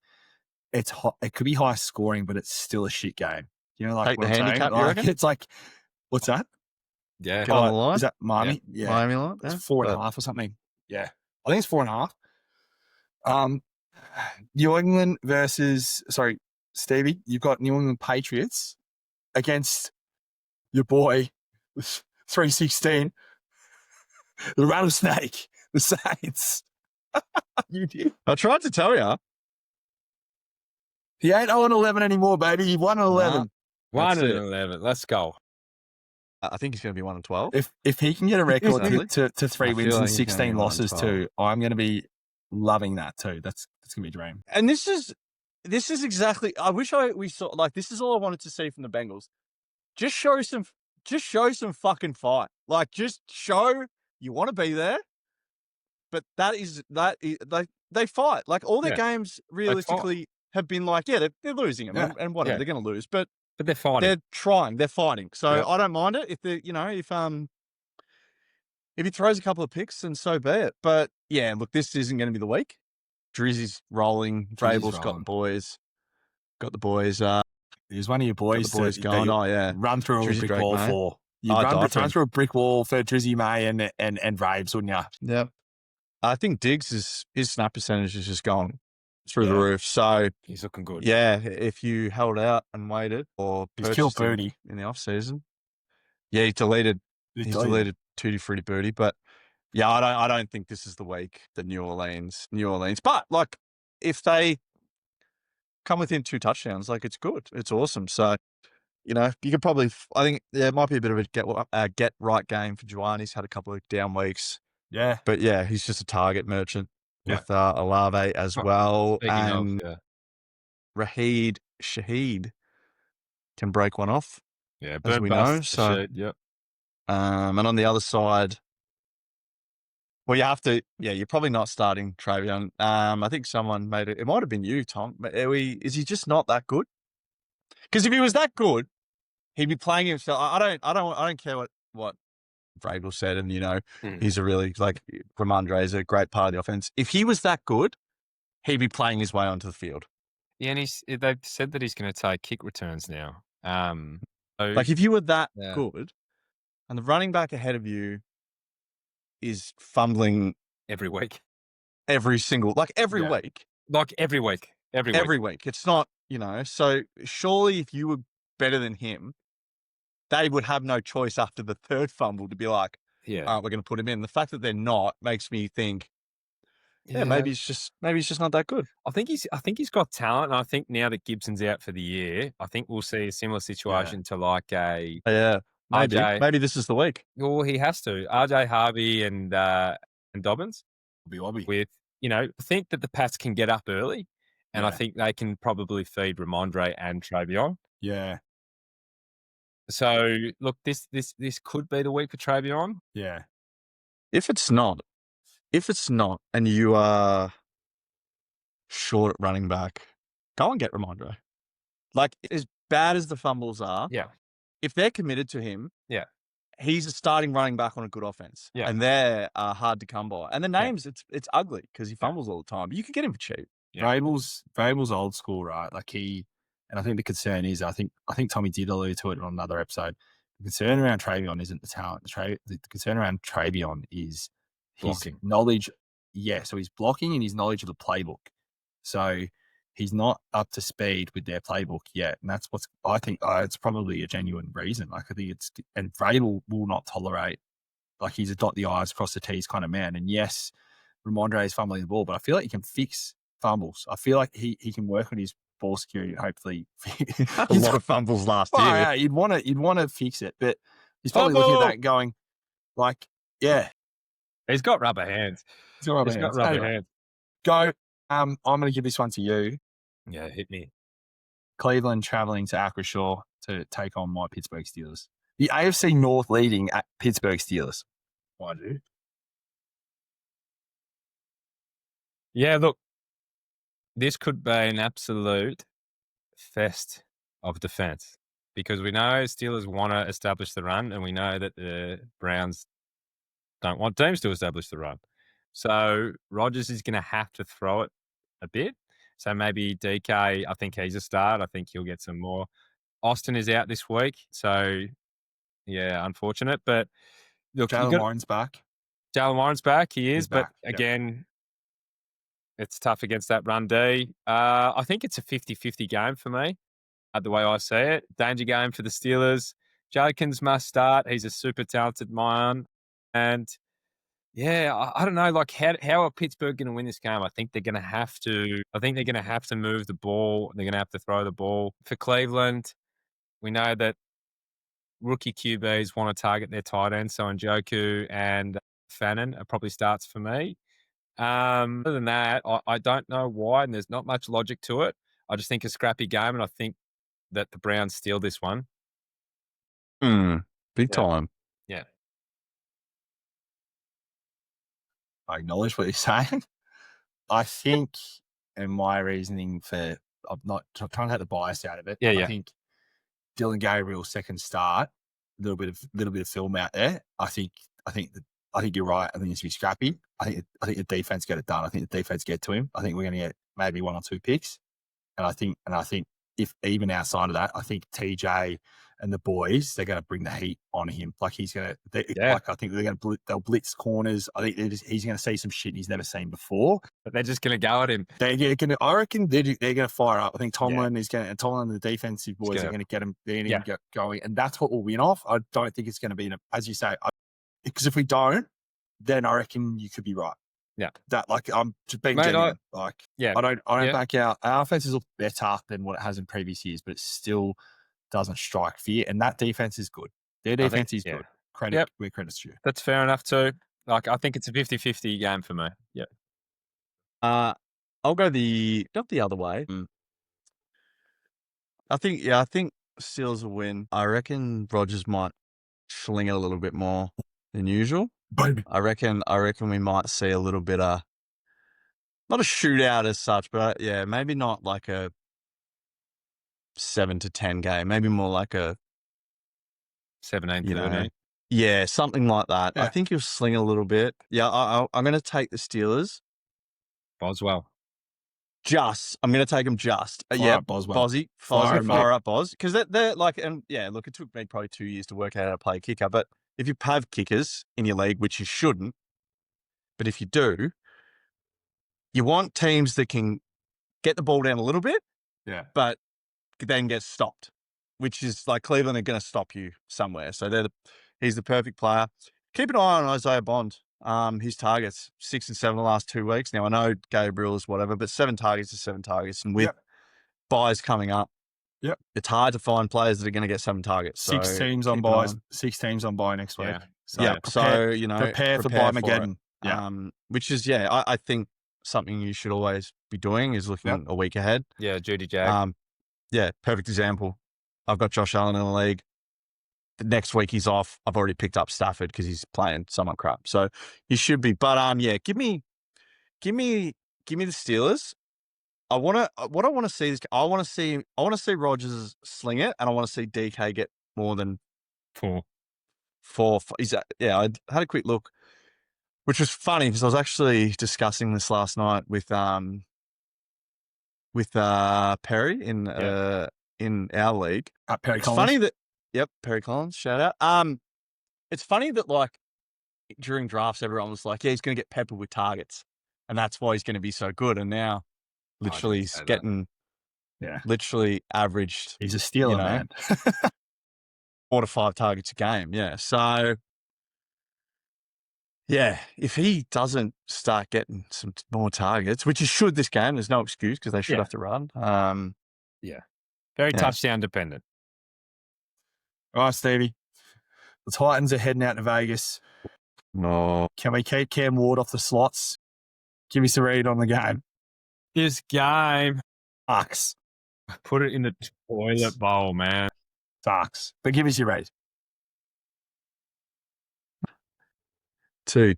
it could be high scoring, but it's still a shit game. Like take the handicap. You reckon? It's like what's that? Yeah, get on the line. Is that Miami? Yeah, Miami line. It's 4.5 or something. Yeah, I think it's 4.5. New England versus Stevie. You've got New England Patriots against your boy 316. The rattlesnake, the Saints. You did. I tried to tell you. He ain't 0-11 anymore, baby. He won 11. 1-11. Let's go. I think he's going to be 1-12. If he can get a record to 3 wins and 16 losses 1-12. too, I'm going to be loving that too. That's going to be a dream. And this is exactly. I wish we saw like this is all I wanted to see from the Bengals. Just show some fucking fight. Like just show. You want to be there, but they fight. Like all their games realistically have been like, they're losing them and whatever, they're going to lose, but they're fighting. They're trying. They're fighting. So I don't mind it if they, if he throws a couple of picks, then so be it. But yeah, look, this isn't going to be the week. Drizzy's rolling. Vrabel's got the boys. He's one of your boys. The boys going. Run through Drizzy a brick wall for. You run through a brick wall for Drizzy May and Vraves, wouldn't you? Yeah. I think Diggs' his snap percentage is just gone through the roof. So he's looking good. Yeah, if you held out and waited or he's killed Booty in the off season. Yeah, he's deleted Tutti Frutti Booty. But yeah, I don't think this is the week that New Orleans. But like if they come within 2 touchdowns, like it's good. It's awesome. So you could probably. I think it might be a bit of a get right game for Juwan. He's had a couple of down weeks. Yeah, but yeah, he's just a target merchant. with Olave as well. Speaking of, And Raheed Shaheed can break one off, yeah, as burn we bust know. the So, sheet, yep. and on the other side, well, you have to, you're probably not starting Travion. I think someone made it. It might have been you, Tom. But is he just not that good? Because if he was that good, he'd be playing himself. I don't care what Vrabel said, and he's a really Ramondre is a great part of the offense. If he was that good, he'd be playing his way onto the field. Yeah, and they've said that he's going to take kick returns now. So, Like if you were that good, and the running back ahead of you is fumbling every week, every single every week, every week. It's not So surely, if you were better than him, they would have no choice after the third fumble to be like, we're going to put him in. The fact that they're not makes me think, maybe he's just not that good. I think he's got talent, and I think now that Gibson's out for the year, I think we'll see a similar situation to maybe RJ. Maybe this is the week. Well, he has to. RJ Harvey and Dobbins with I think that the Pats can get up early, and I think they can probably feed Ramondre and Travion. Yeah. So look, this could be the week for Travion. Yeah. If it's not, and you are short at running back, go and get Ramondre. Like, as bad as the fumbles are, if they're committed to him, he's a starting running back on a good offense. And they're hard to come by. And the names, it's ugly because he fumbles all the time. But you can get him for cheap. Vrabel's old school, right? And I think the concern is, I think Tommy did allude to it on another episode. The concern around Travion isn't the talent. The concern around Travion is his knowledge. Yeah, so he's blocking and his knowledge of the playbook. So he's not up to speed with their playbook yet. And that's I think it's probably a genuine reason. I think and Vrabel will not tolerate, he's a dot the I's, cross the T's kind of man. And yes, Ramondre is fumbling the ball, but I feel like he can fix fumbles. I feel like he can work on his ball security and hopefully a lot of fumbles last year. Yeah, you'd want to fix it, but he's probably looking at that and going, he's got rubber hands. Hands. Go. I'm going to give this one to you. Yeah, hit me. Cleveland traveling to Acrisure to take on my Pittsburgh Steelers. The AFC North leading at Pittsburgh Steelers. Why do? Yeah, look, this could be an absolute fest of defense because we know Steelers want to establish the run, and we know that the Browns don't want teams to establish the run. So Rodgers is going to have to throw it a bit. So maybe DK, I think he's a start. I think he'll get some more. Austin is out this week. So, yeah, unfortunate. But look, Jalen Warren's back. Jalen Warren's back. He is. But back. again, it's tough against that run D. I think it's a 50-50 game for me, the way I see it. Danger game for the Steelers. Jokins must start. He's a super talented man. And yeah, I don't know. How are Pittsburgh going to win this game? I think they're going to have to. I think they're going to have to move the ball. They're going to have to throw the ball. For Cleveland, we know that rookie QBs want to target their tight ends. So Njoku and Fannin are probably starts for me. Other than that, I don't know why, and there's not much logic to it. I just think a scrappy game, and I think that the Browns steal this one. Big time. Yeah. I acknowledge what you're saying. I think, and my reasoning for, I'm not trying to take the bias out of it. I think Dylan Gabriel's second start, a little bit of film out there. I think you're right. I think it's be scrappy. I think the defense get it done. I think the defense get to him. I think we're going to get maybe 1 or 2 picks. And I think if even outside of that, I think TJ and the boys, they're going to bring the heat on him. He's going to, I think they'll blitz corners. I think he's going to see some shit he's never seen before. But they're just going to go at him. I reckon they're going to fire up. I think Tomlin and the defensive boys are going to get him. They're going to get going, and that's what we'll win off. I don't think it's going to be as you say, because if we don't, then I reckon you could be right. Yeah, that I'm just being genuine. I don't back out. Our offense is better than what it has in previous years, but it still doesn't strike fear. And that defense is good. Their defense is good. Credit where credit's due. That's fair enough too. I think it's a 50-50 game for me. Yeah. I'll go not the other way. I think Steelers will win. I reckon Rodgers might sling it a little bit more than usual. Baby. I reckon we might see a little bit of, not a shootout as such, but yeah, maybe not like a 7-10 game. Maybe more like a 17-13. Yeah, something like that. Yeah. I think he'll sling a little bit. Yeah, I'm going to take the Steelers. Boswell. I'm going to take them just. Fire up Boswell. Bozzy, Fire him fire up Boz. Because they're like, and yeah, look, it took me probably 2 years to work out how to play kicker. But if you have kickers in your league, which you shouldn't, but if you do, you want teams that can get the ball down a little bit, Yeah. but then get stopped, which is like Cleveland are going to stop you somewhere. So he's the perfect player. Keep an eye on Isaiah Bond. His targets 6 and 7 the last 2 weeks. Now I know Gabriel is whatever, but 7 targets is 7 targets, and with buys coming up, it's hard to find players that are going to get 7 targets. 6 teams on buys. 6 teams on buy next week. Yeah. So prepare for buy Mageddon. Yeah. Which is I think something you should always be doing is looking a week ahead. Yeah, Judy Jag. Perfect example. I've got Josh Allen in the league. The next week he's off. I've already picked up Stafford because he's playing someone crap. So he should be. But give me the Steelers. What I want to see is I want to see Rodgers sling it, and I want to see DK get more than 4. I had a quick look, which was funny because I was actually discussing this last night with Perry in our league. Perry It's Collins. funny that Perry Collins, shout out. It's funny that like during drafts everyone was like, yeah, he's going to get peppered with targets, and that's why he's going to be so good. And now, literally, he's getting literally averaged. He's a stealer, man. 4 to 5 targets a game. Yeah, so. Yeah, if he doesn't start getting some more targets, which he should this game, there's no excuse because they should have to run. Very touchdown dependent. All right, Stevie. The Titans are heading out to Vegas. No. Can we keep Cam Ward off the slots? Give us a read on the game. This game, Sucks. put it in the toilet bowl, man. Sucks. But give us your read. 2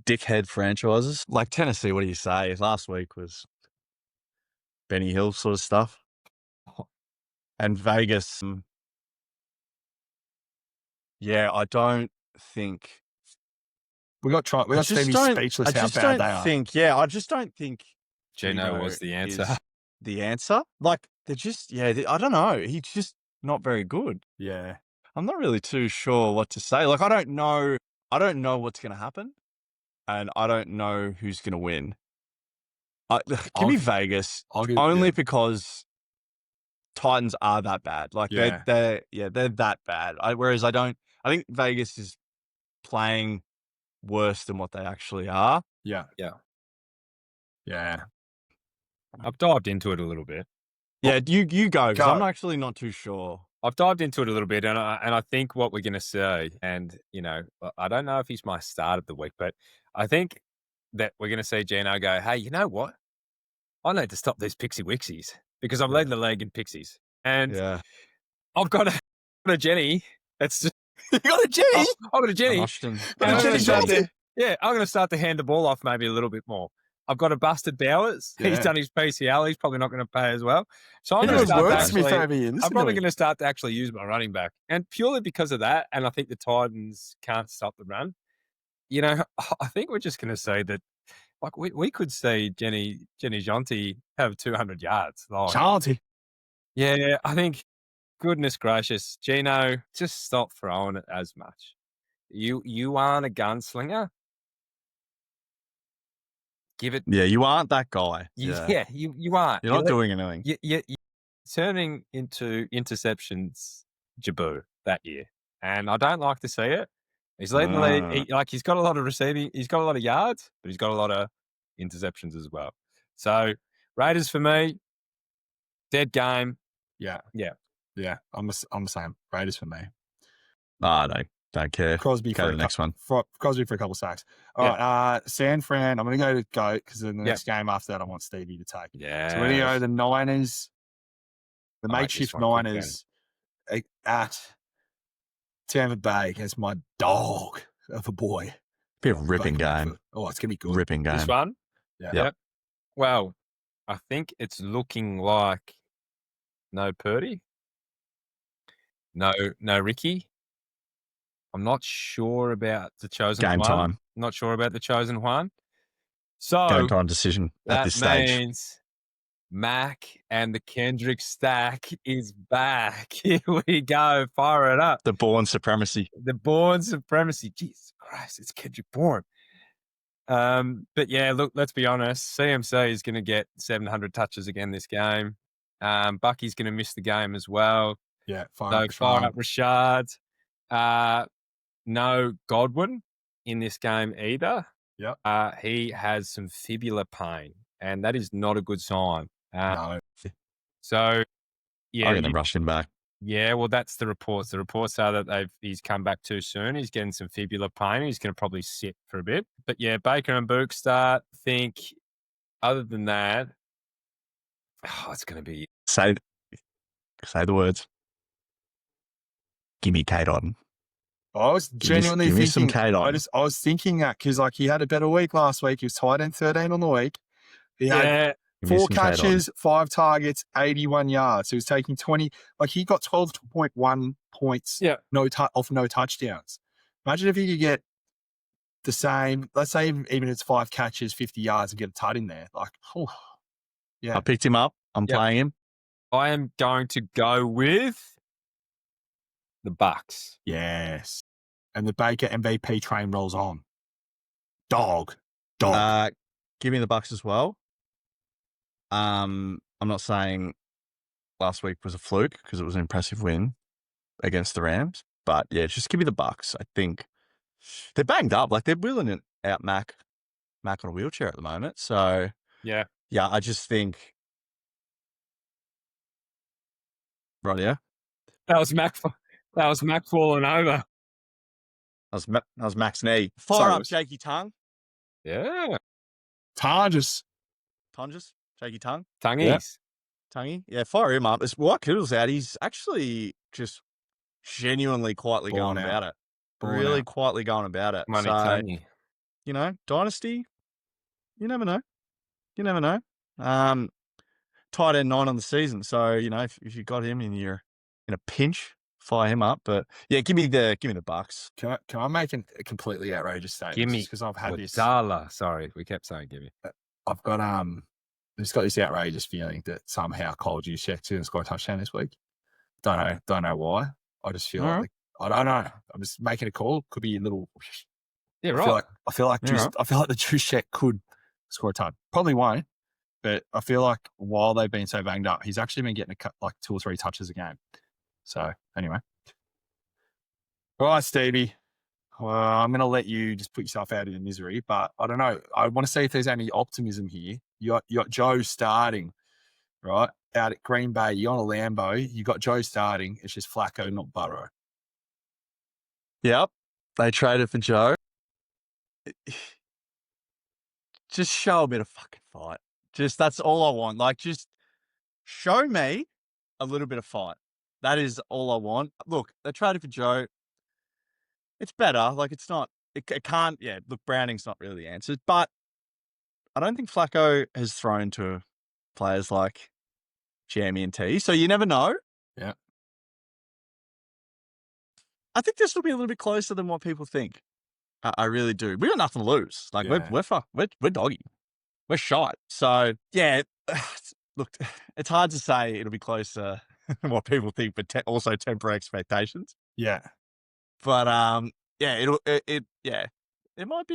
dickhead franchises. Like Tennessee, what do you say? Last week was Benny Hill sort of stuff. And Vegas, I don't think... We got Stevie speechless how bad they are. I just don't think Gino was the answer. The answer? Like, they're just... I don't know. He's just not very good. Yeah. I'm not really too sure what to say. Like, I don't know what's going to happen, and I don't know who's going to win. Give me Vegas, because Titans are that bad. Like they're that bad. Whereas I think Vegas is playing worse than what they actually are. Yeah. I've dived into it a little bit. Yeah, you go, because I'm actually not too sure. I've dived into it a little bit, and I think what we're going to say, and, I don't know if he's my start of the week, but I think that we're going to see Gino go, hey, you know what? I need to stop these pixie wixies because I'm leading the league in pixies. And I've got a Jenny that's just... You got a Jenny? I've got a Jenny. I'm going to start to hand the ball off maybe a little bit more. I've got a busted Bowers. He's done his PCL. He's probably not going to pay as well. So I'm probably going to start to actually use my running back. And purely because of that, and I think the Titans can't stop the run, I think we're just going to say that, like, we could see Jenny Jonti have 200 yards. Jonti? Yeah, I think, goodness gracious, Gino, just stop throwing it as much. You aren't a gunslinger. Give it. Yeah, you aren't that guy. You aren't. You're not doing anything. You're turning into interceptions Jabu that year. And I don't like to see it. He's leading the lead. He's got a lot of receiving. He's got a lot of yards, but he's got a lot of interceptions as well. So Raiders for me, dead game. Yeah. I'm the same. Raiders for me. No, Don't care. Crosby Go for to the next one. Crosby for a couple of sacks. All right, San Fran. I'm going to go to GOAT because in the next game after that, I want Stevie to take. Yeah. So we're going to go to the Niners, the I like makeshift this one, quick, Niners at Tampa Bay against my dog of a boy. Be a ripping game. Oh, it's going to be good. Ripping game. This one? Yeah. Yep. Well, I think it's looking like no Purdy, no Ricky. I'm not sure about the chosen Game one. time. Not sure about the chosen one. So Game time decision at this stage. That means Mac and the Kendrick stack is back. Here we go. Fire it up. The Bourne supremacy. The Bourne supremacy. Jesus Christ, it's Kendrick Bourne. But yeah, look, let's be honest. CMC is going to get 700 touches again this game. Bucky's going to miss the game as well. Yeah, Fire up Rashad. No Godwin in this game either. Yep. He has some fibular pain, and that is not a good sign. No. So, yeah. I'm going to rush him back. Yeah, well, that's the reports. The reports are that he's come back too soon. He's getting some fibular pain. He's going to probably sit for a bit. But yeah, Baker and Book start. Think other than that, it's going to be... Say the words. Give me Kate on. I was genuinely give me thinking. some Kate on. I was thinking that because he had a better week last week. He was tight end 13 on the week. He had 4 catches, 5 targets, 81 yards. He was taking 20. He got 12.1 points. Yeah. Off no touchdowns. Imagine if he could get the same. Let's say even if it's 5 catches, 50 yards, and get a tut in there. Yeah. I picked him up. I'm playing him. I am going to go with the Bucks. Yes. And the Baker MVP train rolls on. Dog. Give me the Bucks as well. I'm not saying last week was a fluke because it was an impressive win against the Rams. But yeah, just give me the Bucks. I think they're banged up. They're wheeling out Mac on a wheelchair at the moment. So yeah, I just think. Right, yeah. That was Mac falling over. That was Mac's knee. Fire up, shaky tongue. Yeah. Tongues. Shaky tongue. Tongues. Yeah. Tonguey. Yeah, fire him up. As White Koodle's out, he's actually just genuinely quietly going about it. Really quietly going about it. Money so, Tonguey. Dynasty, you never know. Tight end 9 on the season. So, if you got him and you're in a pinch, fire him up. But yeah, give me the Bucks. Can I make a completely outrageous statement? Give me, because I've had this. Sorry, we kept saying give me. I've got just got this outrageous feeling that somehow Cole Juszczyk's going to score a touchdown this week. Don't know why. I just feel like I don't know. I'm just making a call. Could be a little. Yeah, right. I feel like the Juszczyk could score a touchdown. Probably won't. But I feel like while they've been so banged up, he's actually been getting 2 or 3 touches a game. So, anyway. All right, Stevie. Well, I'm going to let you just put yourself out of your misery, but I don't know. I want to see if there's any optimism here. You got Joe starting, right, out at Green Bay. You're on a Lambo. You got Joe starting. It's just Flacco, not Burrow. Yep. They traded for Joe. Just show a bit of fucking fight. That's all I want. Just show me a little bit of fight. That is all I want. Look, they traded for Joe. It's better. It's not, it can't, look, Browning's not really the answer, but I don't think Flacco has thrown to players like Jamie and T. So you never know. Yeah. I think this will be a little bit closer than what people think. I really do. We got nothing to lose. We're doggy. We're shite. So yeah, look, it's hard to say it'll be closer than what people think, but also temper expectations. Yeah. But it might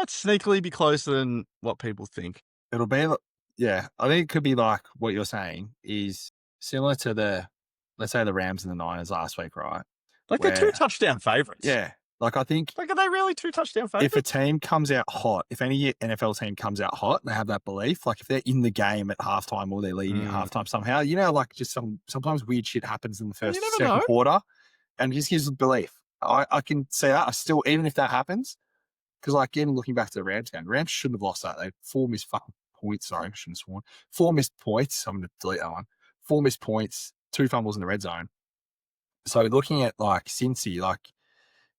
sneakily be closer than what people think. It'll be, I think it could be like what you're saying is similar to let's say the Rams and the Niners last week, right? They're 2 touchdown favorites. Yeah. I think. Are they really 2 touchdown favorites? If a team comes out hot, if any NFL team comes out hot, they have that belief. If they're in the game at halftime or they're leading at halftime somehow, just sometimes weird shit happens in the first, second quarter, and it just gives belief. I can see that. I still, even if that happens, because like even looking back to the Rams game, Rams shouldn't have lost that. They had 4 missed fucking points. Sorry, I shouldn't have sworn. 4 missed points. I'm going to delete that one. 4 missed points, 2 fumbles in the red zone. So looking at like Cincy, like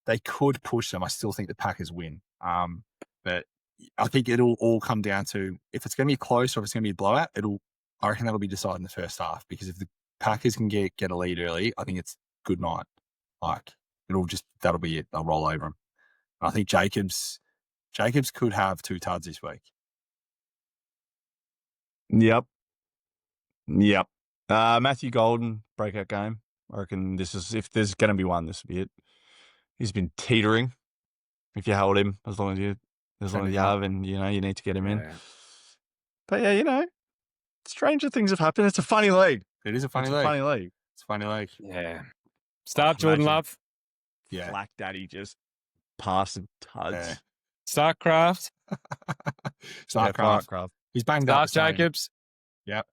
they could push them. I still think the Packers win. But I think it'll all come down to if it's going to be close or if it's going to be a blowout. I reckon that'll be decided in the first half, because if the Packers can get a lead early, I think it's good night. Like that'll be it. They'll roll over them. I think Jacobs could have 2 tuds this week. Yep. Matthew Golden, breakout game. I reckon if there's going to be one, this will be it. He's been teetering. If you hold him, as long as you have, and you need to get him in. But yeah, stranger things have happened. It's a funny league. It is a funny league. It's a funny league. Yeah. Start Jordan Love. Yeah. Black Daddy just passing tuds. Yeah. Starcraft. Starcraft. He's banged up. Start Jacobs. Yep.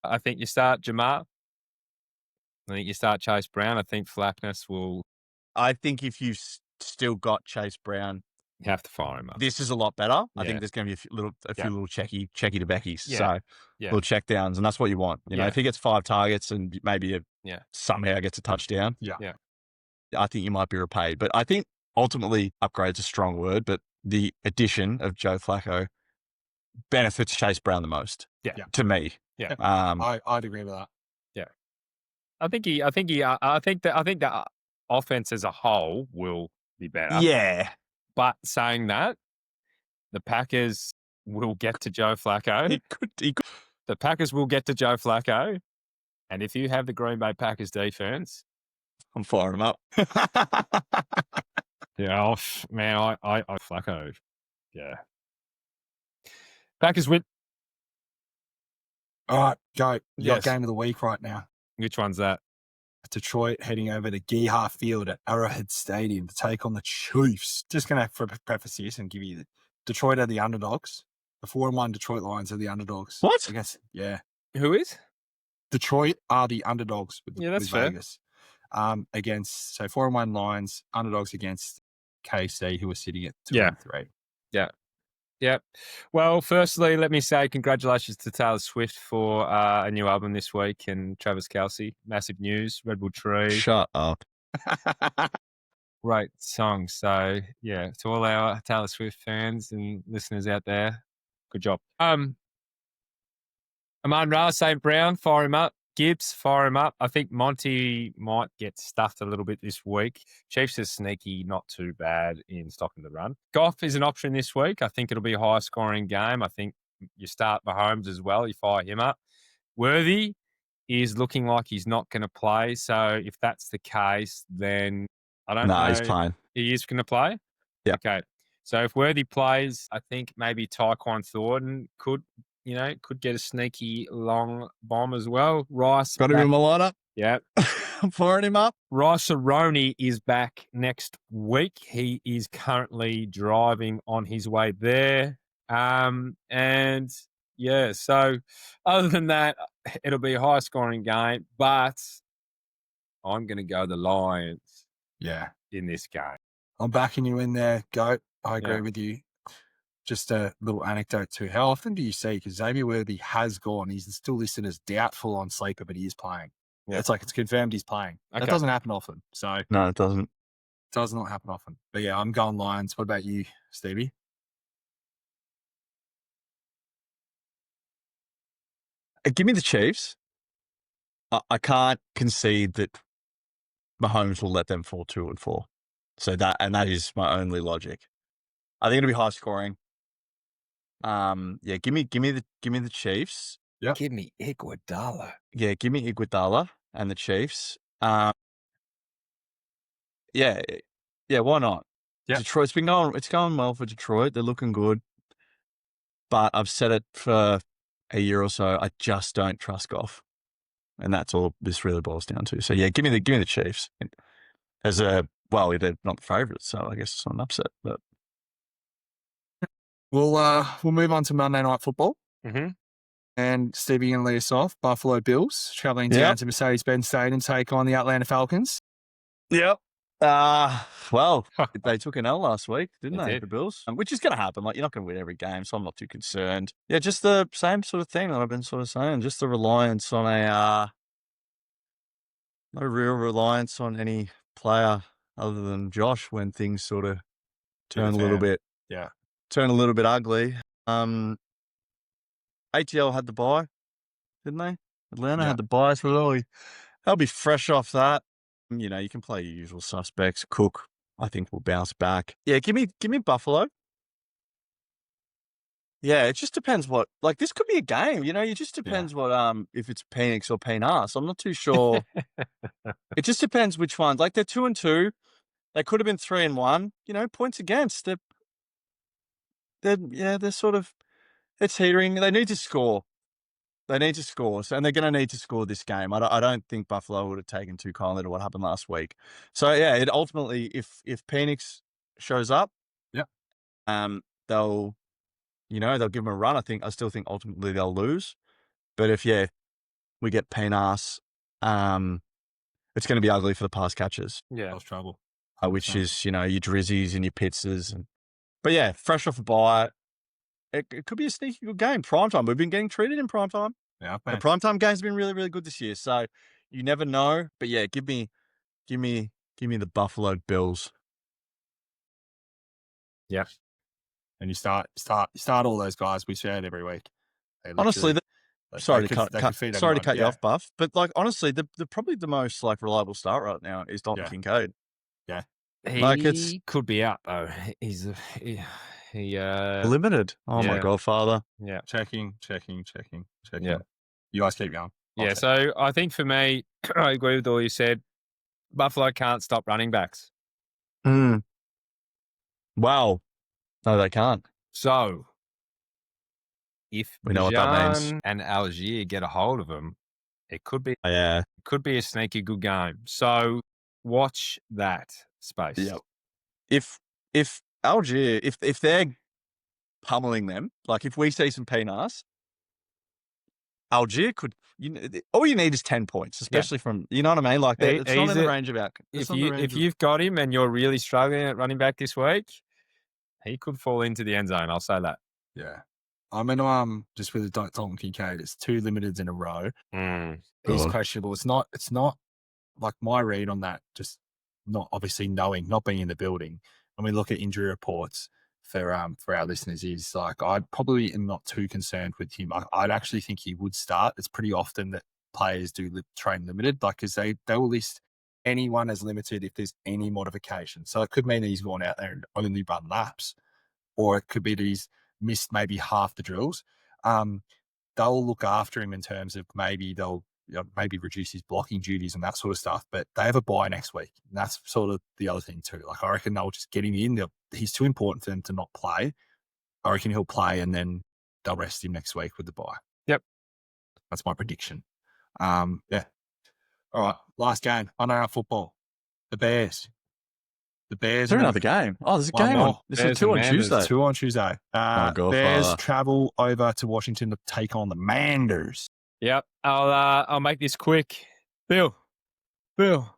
I think you start Jamar. I think you start Chase Brown. I think Flackness will. I think if you've still got Chase Brown, you have to fire him up. This is a lot better. Yeah. I think there's going to be a few little checky to Beckies. Yeah. So little check downs, and that's what you want. If he gets 5 targets and maybe somehow gets a touchdown, I think you might be repaid. But I think ultimately, upgrade's a strong word, but the addition of Joe Flacco benefits Chase Brown the most. Yeah. To me. Yeah. I'd agree with that. Yeah. I think the offense as a whole will be better. Yeah. But saying that, the Packers will get to Joe Flacco. He could. The Packers will get to Joe Flacco. And if you have the Green Bay Packers defense, I'm firing him up. Yeah, man, I Flacco. Yeah. Packers win. All right, go. You got Yes. game of the week right now. Which one's that? Detroit heading over to Geehaw Field at Arrowhead Stadium to take on the Chiefs. Just going to preface this and give you Detroit are the underdogs. The 4-1 Detroit Lions are the underdogs. What? I guess, yeah. Who is? Detroit are the underdogs with that's fair. Vegas. Against 4-1 Lions, underdogs against KC, who are sitting at 2-3. Yeah. Well, firstly, let me say congratulations to Taylor Swift for a new album this week, and Travis Kelce. Massive news. Red Bull Tree. Shut up. Great song. So, yeah, to all our Taylor Swift fans and listeners out there, good job. Amon-Ra, St. Brown, fire him up. Gibbs, fire him up. I think Monty might get stuffed a little bit this week. Chiefs are sneaky, not too bad in stocking the run. Goff is an option this week. I think it'll be a high-scoring game. I think you start Mahomes as well. You fire him up. Worthy is looking like he's not going to play. So if that's the case, then I don't know. No, he's playing. He is going to play? Yeah. Okay. So if Worthy plays, I think maybe Tyquan Thornton could get a sneaky long bomb as well. Rice. Got him in my lineup. Yeah. I'm firing him up. Rice-A-Roni is back next week. He is currently driving on his way there. And yeah, so other than that, it'll be a high scoring game, but I'm going to go the Lions. Yeah. In this game. I'm backing you in there, Goat. I agree with you. Just a little anecdote too. How often do you see, because Xavier Worthy has gone, he's still listed as doubtful on Sleeper, but he is playing. Yeah. It's confirmed he's playing. Okay. That doesn't happen often. So no, it doesn't. It does not happen often. But yeah, I'm going Lions. What about you, Stevie? Give me the Chiefs. I can't concede that Mahomes will let them fall 2-4. So that is my only logic. I think it'll be high scoring. Yeah, give me the Chiefs. Yeah. Give me Iguodala. Yeah, give me Iguodala and the Chiefs. Yeah, why not? Yeah. Detroit's it's going well for Detroit. They're looking good. But I've said it for a year or so. I just don't trust Goff. And that's all this really boils down to. So yeah, give me the Chiefs. They're not the favourites, so I guess it's not an upset. But we'll move on to Monday Night Football. Mm-hmm. And Stevie going to lead us off. Buffalo Bills travelling down to Mercedes-Benz Stadium to take on the Atlanta Falcons. Yep. Well, they took an L last week, didn't They they? did. The Bills, which is going to happen. Like, you're not going to win every game, so I'm not too concerned. Yeah, just the same sort of thing that I've been sort of saying. Just the reliance on no real reliance on any player other than Josh when things sort of turn a little bit ugly. ATL had the bye, didn't they? Atlanta had the bye, so they'll be fresh off that. You know, you can play your usual suspects. Cook, I think, will bounce back. Yeah, give me Buffalo. Yeah, it just depends what. Like, this could be a game. You know, it just depends what. If it's Penix or Penas. I'm not too sure. It just depends which ones. Like, they're 2-2. They could have been 3-1. You know, points against. They're sort of. It's teetering. They need to score. They need to score, and they're going to need to score this game. I don't think Buffalo would have taken too kindly to what happened last week. So yeah, it ultimately, if Penix shows up, they'll give him a run. I still think ultimately they'll lose, but if we get Penas, it's going to be ugly for the pass catchers. Yeah, That's trouble. Which is your Drizzies and your Pitzers, but yeah, fresh off a bye. It could be a sneaky good game. Primetime. We've been getting treated in primetime. Yeah, the primetime game's been really, really good this year. So you never know. But yeah, give me the Buffalo Bills. Yeah. And you start all those guys we shared every week. Honestly, sorry to cut you off, Buff. But like honestly, the probably the most like reliable start right now is Dalton Kincaid. Yeah. He could be out though. He's limited. Oh my God, Father. Yeah. Checking. Yeah. You guys keep going. Yeah. So I think for me, I agree with all you said. Buffalo can't stop running backs. Wow. No, they can't. So if we know what that means, and Algier get a hold of them, it could be a sneaky good game. So watch that space. Yeah. If Algier, if they're pummeling them, like if we see some Penas, Algier could. All you need is 10 points, especially from you know what I mean. Like it's not in the range of outcome. If you've got him and you're really struggling at running back this week, he could fall into the end zone. I'll say that. Yeah. I mean, just with Dalton Kincaid, it's 2 limiteds in a row. He's questionable. It's not like my read on that. Just not obviously not being in the building. When we look at injury reports for our listeners, is like I probably am not too concerned with him. I'd actually think he would start. It's pretty often that players do train limited, like because they will list anyone as limited if there's any modification. So it could mean that he's gone out there and only run laps, or it could be that he's missed maybe half the drills. They'll look after him in terms of maybe they'll maybe reduce his blocking duties and that sort of stuff. But they have a bye next week. And that's sort of the other thing too. Like I reckon they'll just get him in. He's too important for them to not play. I reckon he'll play and then they'll rest him next week with the bye. Yep. That's my prediction. Yeah. All right. Last game. NRL football. The Bears. Is there another game? Oh, there's a game on. There's 2 on Tuesday. 2 on Tuesday. Bears travel over to Washington to take on the Manders. Yep. I'll make this quick. Bill. Are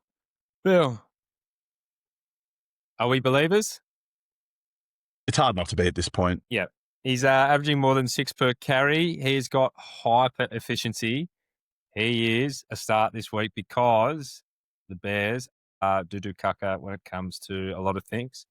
we believers? It's hard not to be at this point. Yeah. He's averaging more than 6 per carry. He's got hyper efficiency. He is a start this week because the Bears do caca when it comes to a lot of things.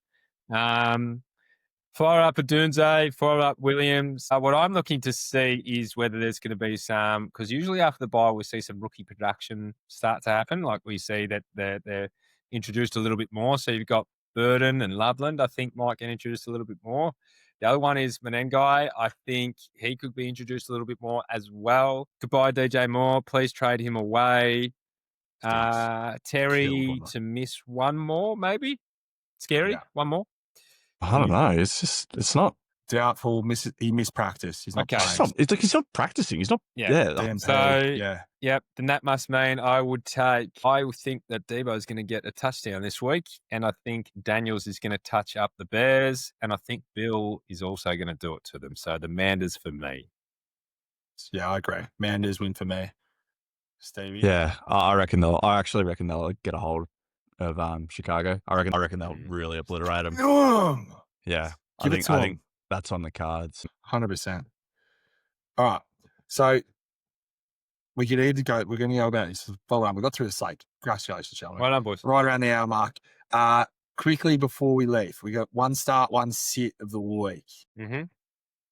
Fire up Adunze, fire up Williams. What I'm looking to see is whether there's going to be some, because usually after the bye we see some rookie production start to happen. Like we see that they're introduced a little bit more. So you've got Burden and Loveland, I think, might get introduced a little bit more. The other one is Menengai. I think he could be introduced a little bit more as well. Goodbye, DJ Moore. Please trade him away. Terry to miss one more, maybe. Scary, one more. I don't know. It's not doubtful. He missed practice. He's not playing. He's not practicing. He's not. Yep. Then that must mean I would think that Debo is going to get a touchdown this week, and I think Daniels is going to touch up the Bears, and I think Bill is also going to do it to them. So the Manders for me. Yeah, I agree. Manders win for me. Stevie. Yeah, I actually reckon they'll get a hold Chicago. I reckon they'll really obliterate them. Give Yeah, it to I 'em. think that's on the cards. 100%. All right. So we could either go, we're going to go about this. Follow on. We got through the slate. Congratulations, gentlemen. Well done, boys. Right around the hour mark. Quickly before we leave, we got one start, one sit of the week. Mm-hmm.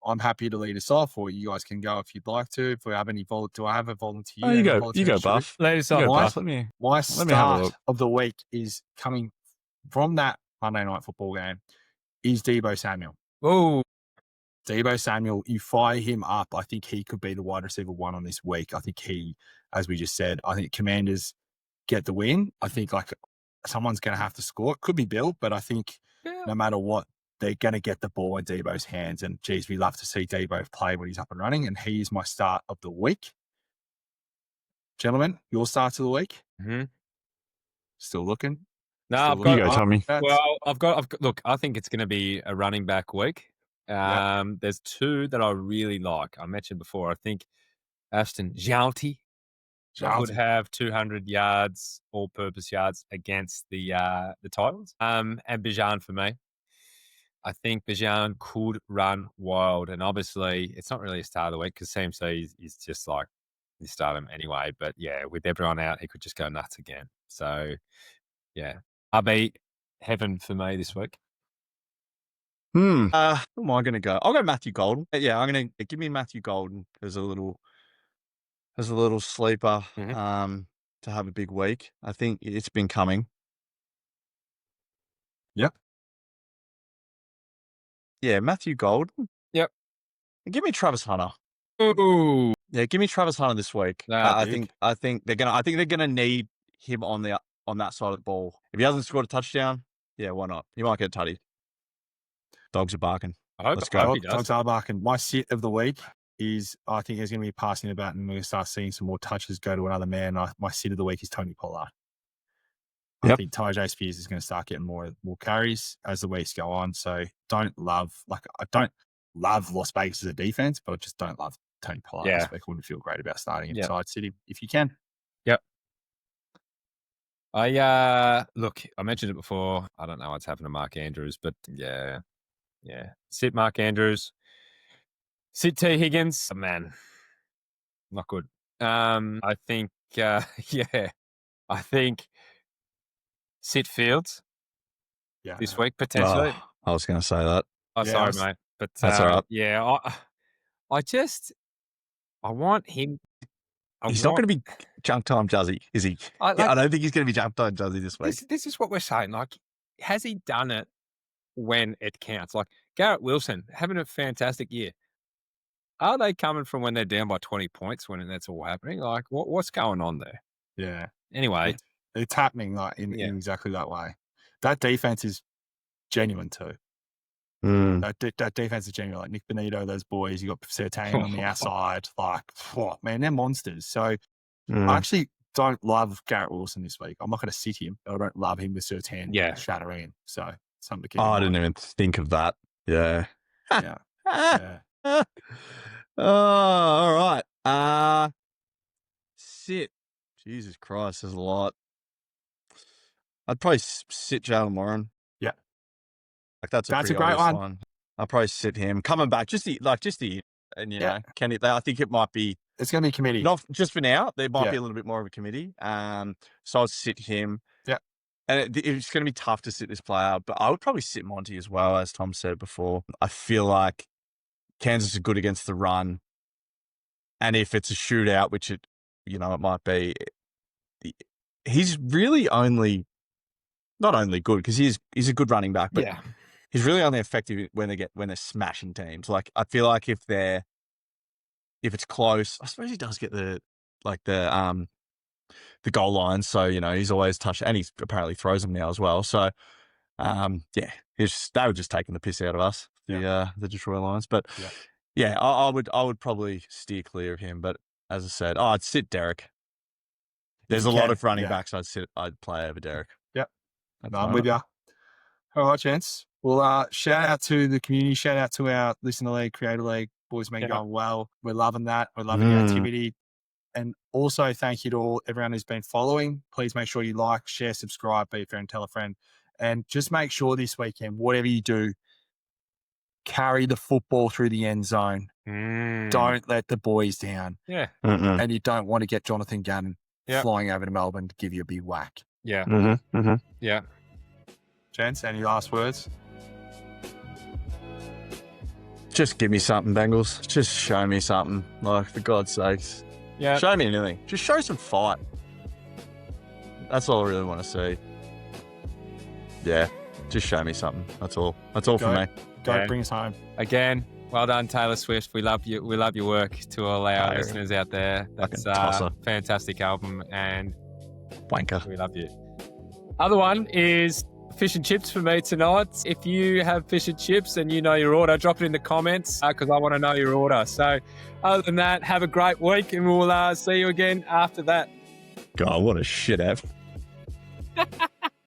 I'm happy to lead us off, or you guys can go if you'd like to. If we have any do I have a volunteer? Oh, you go, volunteer Buff. Lead us You off, go, Buff. Buff. Let me have a start look. of the week is coming from that Monday night football game. Is Deebo Samuel. Oh, Deebo Samuel, you fire him up. I think he could be the wide receiver one on this week. I think he, as we just said, I think Commanders get the win. I think like someone's going to have to score. It could be Bill, but I think no matter what, they're going to get the ball in Deebo's hands. And geez, we love to see Deebo play when he's up and running. And he is my start of the week. Gentlemen, your start of the week? Mm-hmm. Still looking? No, Still I've looking? got. You go, Tommy. Well, I've got. Look, I think it's going to be a running back week. There's two that I really like. I mentioned before. I think Ashton Jalti would have 200 yards, all-purpose yards against the Titans. And Bijan for me. I think Bijan could run wild, and obviously it's not really a start of the week because CMC is just like you start him anyway. But yeah, with everyone out, he could just go nuts again. So yeah, RB heaven for me this week. Who am I going to go? I'll go Matthew Golden. Yeah, I'm going to give me Matthew Golden as a little sleeper to have a big week. I think it's been coming. Yep. Yeah, Matthew Golden. Yep. And give me Travis Hunter. Ooh. Yeah, give me Travis Hunter this week. I think they're gonna need him on that side of the ball. If he hasn't scored a touchdown, yeah, why not? He might get a tutty. Dogs are barking. Let's go. Dogs are barking. My sit of the week is I think he's going to be passing about, and we're going to start seeing some more touches go to another man. My sit of the week is Tony Pollard. I think Tyjae Spears is going to start getting more carries as the weeks go on. So I don't love Las Vegas as a defense, but I just don't love Tony Pollard this week. I wouldn't feel great about starting him. So I'd sit him if you can. Yep. I mentioned it before. I don't know what's happened to Mark Andrews, but yeah. Sit Mark Andrews. Sit T Higgins. Oh, man, not good. I think I think sit Fields this week potentially. Oh, I was going to say that. Oh, sorry, mate, but that's all right. Yeah, I want him. He's not going to be junk time Juzzy, is he? I don't think he's going to be junk time Juzzy this week. This is what we're saying. Like, has he done it when it counts? Like Garrett Wilson having a fantastic year. Are they coming from when they're down by 20 points when that's all happening? Like, what's going on there? Yeah. Anyway, it's happening like in exactly that way. That defense is genuine too. That defense is genuine. Like Nick Benito, those boys. You got Surtain on the outside. Like, man, they're monsters. So I actually don't love Garrett Wilson this week. I'm not going to sit him, but I don't love him with Surtain shattering. So something to keep in mind. I didn't even think of that. Yeah. Yeah. All right. Sit. Jesus Christ, there's a lot. I'd probably sit Jalen Warren. Yeah. Like that's a great one. I'll probably sit him. Coming back, and you know, I think it might be. It's going to be a committee. Not just for now. There might be a little bit more of a committee. So I'll sit him. Yeah. And it's going to be tough to sit this player, but I would probably sit Monty as well, as Tom said before. I feel like Kansas is good against the run. And if it's a shootout, which it might be, he's really not only good because he's a good running back, but he's really only effective when they're smashing teams. Like I feel like if it's close, I suppose he does get the goal line. So, he's always touched, and he apparently throws them now as well. So, they were just taking the piss out of us, the Detroit Lions. But I would probably steer clear of him. But as I said, I'd sit Derek. There's a lot of running backs I'd play over Derek. Yep. I'm with you. All right, gents. Well, shout out to the community. Shout out to our Listener League, Creator League. Boys been going well. We're loving that. We're loving the activity. And also thank you to everyone who's been following. Please make sure you like, share, subscribe, be a friend, tell a friend. And just make sure this weekend, whatever you do, carry the football through the end zone. Don't let the boys down. Yeah. And you don't want to get Jonathan Gannon Yep. flying over to Melbourne to give you a big whack. Yeah. Yeah. Gents, any last words? Just give me something, Bengals. Just show me something. Like, for God's sakes. Yeah. Show me anything. Just show some fight. That's all I really want to see. Yeah. Just show me something. That's all. That's all from me. Go, bring us home. Again, well done, Taylor Swift. We love you. We love your work. To all our listeners out there, that's a fantastic album, and wanker. We love you. Other one is fish and chips for me tonight. If you have fish and chips and you know your order, drop it in the comments because I want to know your order. So other than that, have a great week and we'll see you again after that. God, what a shit app.